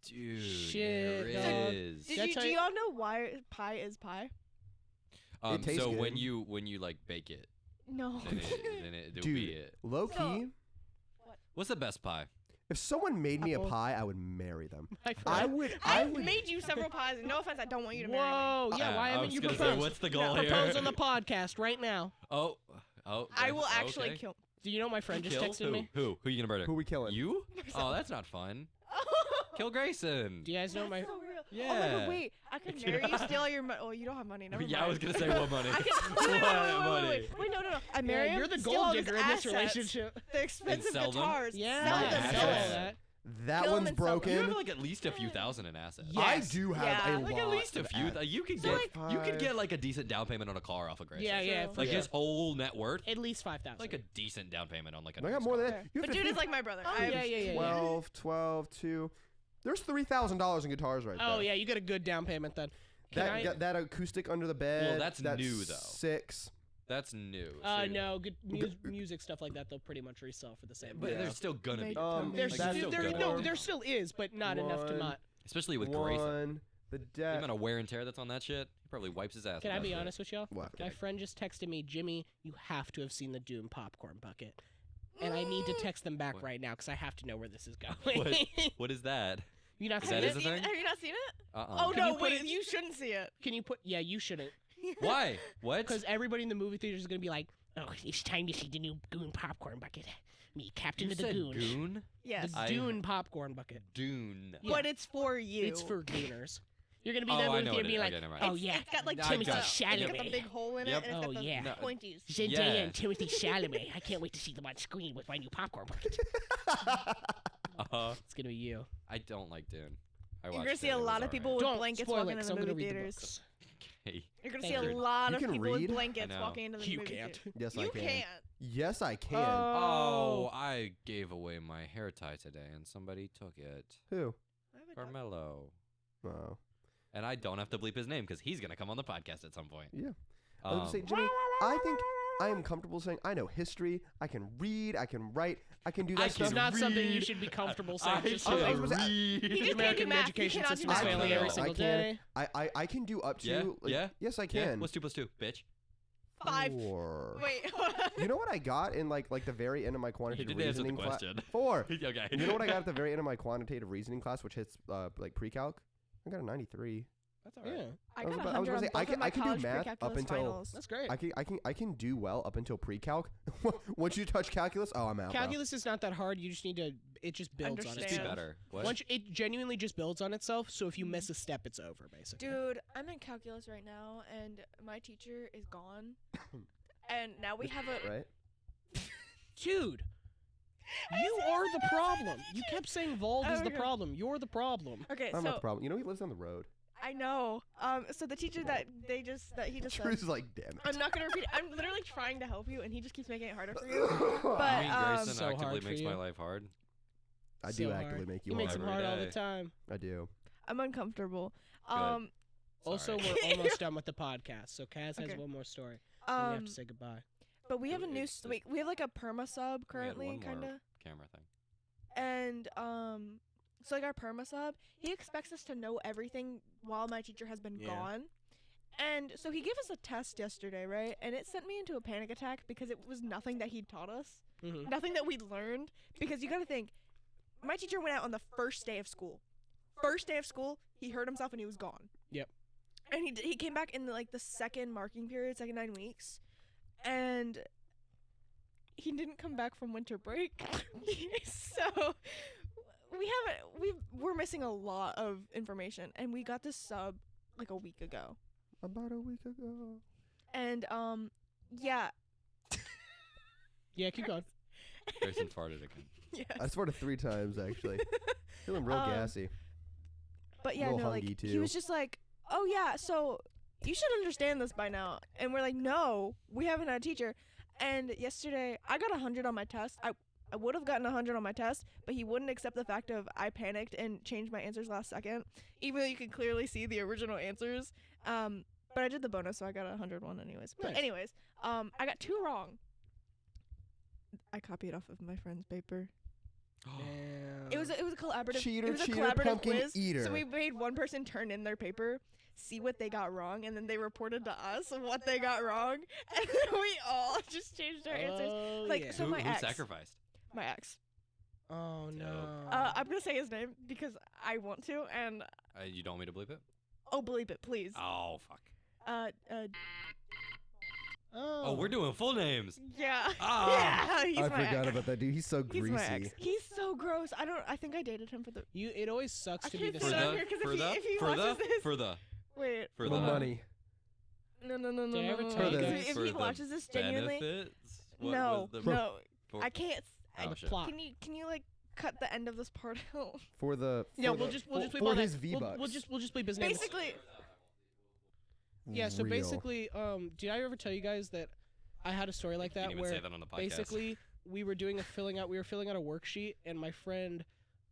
Dude, Shit, there dog. is. Do you all know why pi is pi? It tastes So good. when you like bake it, No. then it'll be Dude, it. low key, What's the best pie? if someone made me a Apple. pie, I would marry them. My I friend. would. I've made you several pies. No offense, I don't want you to marry me. Whoa, yeah, why I haven't was you gonna say, proposed? what's the goal here? Propose on the podcast right now. Oh. I will actually okay. kill. Do you know my friend just Kill? texted Who? me? Who are you gonna murder? Who we killing? You? Oh, that's not fun. Kill Grayson. Do you guys know my? So real. Yeah. Oh my god, wait. I could marry you, steal your money. Oh, you don't have money. Never Yeah, mind. I was gonna say what money. I could. Wait, What money? no. I marry him. You're the steal gold all his digger in this assets, relationship. The expensive sell them? guitars. Yeah, Sell My them. sell Sell all assets. them. that. That Kill 'em one's and sell 'em. You broken. have like at least a few thousand in assets. Yeah. I Yes. do have Yeah. a Like lot. at least a of few. assets. You could So, get like- you could get like a decent down payment on a car off of Grayson. Yeah, yeah. True. for Like sure. his whole net worth, At least 5,000. like a decent down payment on like a. I got nice more than car. that. Fair. You have But to dude is think like my brother. Oh, I have- yeah. 12, 2. There's $3,000 in guitars right there. Oh yeah, you got a good down payment then. That acoustic under the bed. that's new, though. 6. That's new. so- No, good music stuff like that they'll pretty much resell for the same. But price. there's still gonna be. There's Like, that's still there, gonna no, be. there still is, but not enough to One. not. Especially with Grayson. 1. The The debt. amount of wear and tear that's on that shit, he probably wipes his ass. Can with I that be shit. honest with y'all? What? My friend just texted me, Jimmy, you have to have seen the Dune popcorn bucket. And I need to text them back What? right now because I have to know where this is going. What? What is that? You not Is seen that it? his thing? Have you not seen it? Uh-uh. Oh Can no, you put wait, it- you shouldn't see it. Can you put? Yeah, you shouldn't. Why? What? Because everybody in the movie theater is gonna be like, "Oh, it's time to see the new Goon popcorn bucket." Me, Captain you of the said Goon. goon? Yes. The I- Dune popcorn bucket. Dune. Yeah. But it's for you. It's for gooners. You're gonna be Oh, that I movie know theater what and it be is. like, Okay, never mind. oh yeah, It's got like I Timothy got it. It's got the Chalamet. big hole in it, Yep. and it's Oh, got the yeah. pointies. Zendaya Yeah. and Timothy Chalamet. I can't wait to see them on screen with my new popcorn bucket. It's gonna be you. I don't like Dune. I You're watched gonna see it, a it was lot of people with Don't blankets spoil walking it, into 'cause the I'm gonna movie read the theaters. books. alright. You're gonna Thank see a you. lot You of can people with read? blankets I know. walking into the You movie can't. theater. Yes, I You can. can't. Yes, I can. Oh, I gave away my hair tie today, and somebody took it. Who? I have a dog. Carmelo. Oh. And I don't have to bleep his name because he's gonna come on the podcast at some point. Yeah. I was gonna say, Jimmy, I think I am comfortable saying I know history. I can read. I can write. I can do that I stuff. It's not something you read. should be comfortable saying. I Just I was saying. gonna say- He The just can't do American math. He education cannot do system is math. failing I every can. single I can. day. I can do up to. Yeah, like, yeah, Yes, I Yeah. can. What's 2 + 2, bitch? 5. 4. Wait. hold on. You know what I got in like the very end of my You quantitative didn't answer the reasoning class? question. 4. Okay. You know what I got at the very end of my quantitative reasoning class, which hits like pre-calc? I got a 93. That's alright. Yeah, I I was got about- I was 100 gonna on say, both of my I can do college math up pre-calculus until- finals. that's great. I can do well up until pre-calc. Once you touch calculus, oh, I'm out. bro. Calculus is not that hard. You just need to. It just builds on Just be Understand. itself. better. What? Once it genuinely just builds on itself. So if you miss a step, it's over, basically. Dude, I'm in calculus right now, and my teacher is gone. And now we have a. Right? Dude, you are the problem. You kept saying Vald is the Okay. problem. You're the problem. Okay, I'm not the so problem. You know, he lives on the road. I know. So the teacher that he just said. Drew's like, damn it. I'm not gonna repeat it. I'm literally trying to help you, and he just keeps making it harder for you. I But You mean Grayson So hard actively for makes you. my life hard? do So actively hard. make He you makes hard. them Every hard all the day. time. I do. I'm uncomfortable. Good. Also, Sorry. we're almost done with the podcast, so Kaz has Okay. one more story. And we have to say goodbye. But we have a It- new. it's the- We have like a perma sub We had currently, one more kind of. camera thing. And so like our perma sub, he expects us to know everything while my teacher has been Yeah. gone. And so he gave us a test yesterday, right? And it sent me into a panic attack because it was nothing that he'd taught us, Mm-hmm. nothing that we'd learned. Because you got to think, my teacher went out on the first day of school. First day of school, he hurt himself and he was gone. Yep. And he came back in like the second marking period, second 9 weeks, and he didn't come back from winter break. So we're missing a lot of information, and we got this sub like a week ago. About a week ago. And yeah. Yeah, keep going. Grayson farted again. Yes. I swear to 3 times, actually. Feeling real gassy. But yeah, little no, like hungy, he too. was just like, "Oh yeah, so you should understand this by now." And we're like, "No, we haven't had a teacher." And yesterday, I got 100 on my test. I would have gotten 100 on my test, but he wouldn't accept the fact of I panicked and changed my answers last second, even though you can clearly see the original answers. But I did the bonus, so I got 101 anyways. But Nice. anyways, I got 2 wrong. I copied off of my friend's paper. Damn. It was a collaborative. Cheater, it was a cheater, collaborative pumpkin quiz. eater. So we made one person turn in their paper, see what they got wrong, and then they reported to us what they got wrong, and then we all just changed our answers. Oh, Like, yeah. so who my ex. sacrificed? My ex. Oh no. I'm gonna say his name because I want to, and You don't want me to bleep it? bleep it, please. Oh, fuck. Oh, We're doing full names. Yeah. Ah. Yeah. He's I my forgot ex. about that dude. He's so He's greasy. my ex. He's so gross. I think I dated him for the. You. It always sucks I to be can't the say For it on same. the, here 'cause for if he- the, if he for watches the, this- for the, Wait. for More the money. No. Did I ever no. tell you If guys- he- If for he the watches this genuinely, benefits? What no, was the- no, for- I can't. Oh, The shit. plot. Can you like cut the end of this part out? For the. Yeah, for we'll the- just for, bleep for all that. his V-Bucks. We'll just bleep his name. Basically, Yeah. So Real. basically, did I ever tell you guys that I had a story like You that didn't even where say that on the podcast. basically we were filling out a worksheet, and my friend,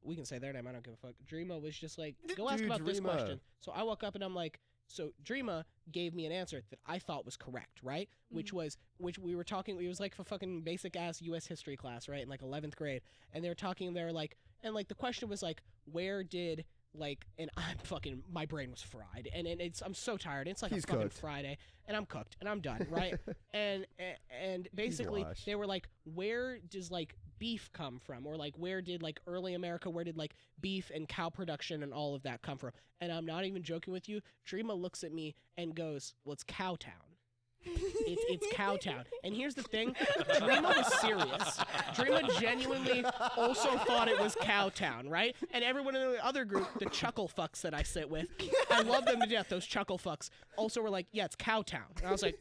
we can say their name, I don't give a fuck, Dreama was just like, go ask Dude, about this Dreama. question. So I walk up and I'm like, so Dreama gave me an answer that I thought was correct, right? Which we were talking, it was like a fucking basic ass US history class, right? In like 11th grade. And they were talking, they were like, and like the question was like, where did like, and I'm fucking, my brain was fried, and I'm so tired. It's like He's a fucking cooked. Friday, and I'm cooked, and I'm done, right? and basically washed. they were like, where does like beef come from, or like where did like early America, where did like beef and cow production and all of that come from? And I'm not even joking with you. Dreama looks at me and goes, well, it's Cowtown. It's cowtown. And here's the thing, Dreama was serious. Dreama genuinely also thought it was cowtown, right? And everyone in the other group, the chuckle fucks that I sit with, I love them to death, those chuckle fucks, also were like, yeah, it's cowtown. And I was like,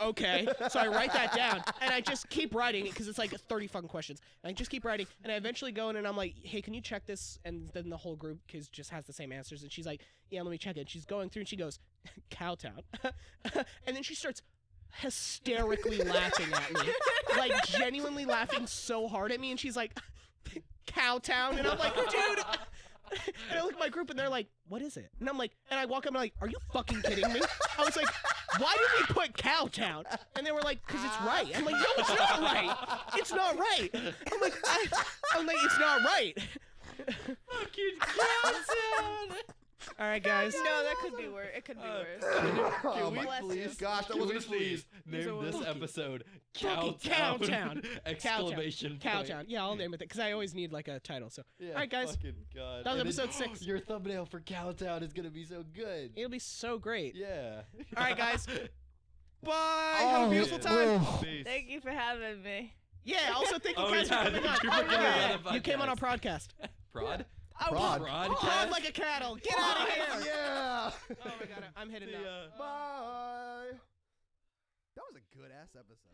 okay. So I write that down, and I just keep writing it, because it's like 30 fucking questions. And I just keep writing, and I eventually go in, and I'm like, hey, can you check this? And then the whole group just has the same answers, and she's like, yeah, let me check it. And she's going through, and she goes, cowtown. And then she starts hysterically laughing at me, like genuinely laughing so hard at me, and she's like, cowtown, and I'm like, dude. And I look at my group, and they're like, what is it? And I'm like, and I walk up, and I'm like, are you fucking kidding me? I was like, why did we put cowtown? And they were like, because it's right. I'm like, no, it's not right. It's not right. I'm like, it's not right. Fucking cowtown. All right, guys. No, that could be worse. It could be worse. Oh we- my, please, gosh, that Can we wasn't a sneeze. please name this episode fucking Cowtown? Exclamation point. Cowtown. Yeah, I'll name it because I always need like a title. So, Yeah, all right, guys. Fucking God. That was And then episode 6. Your thumbnail for Cowtown is gonna be so good. It'll be so great. Yeah. All right, guys. Bye. Have a beautiful time. Peace. Thank you for having me. Yeah. Also, thank you Oh, guys yeah, for coming on. you were Yeah, on the you came on our podcast. podcast. Prod? Prod. Prod like a cattle. Get out of here. Yeah. Oh my God, I'm headed See now. ya. Bye. That was a good ass episode.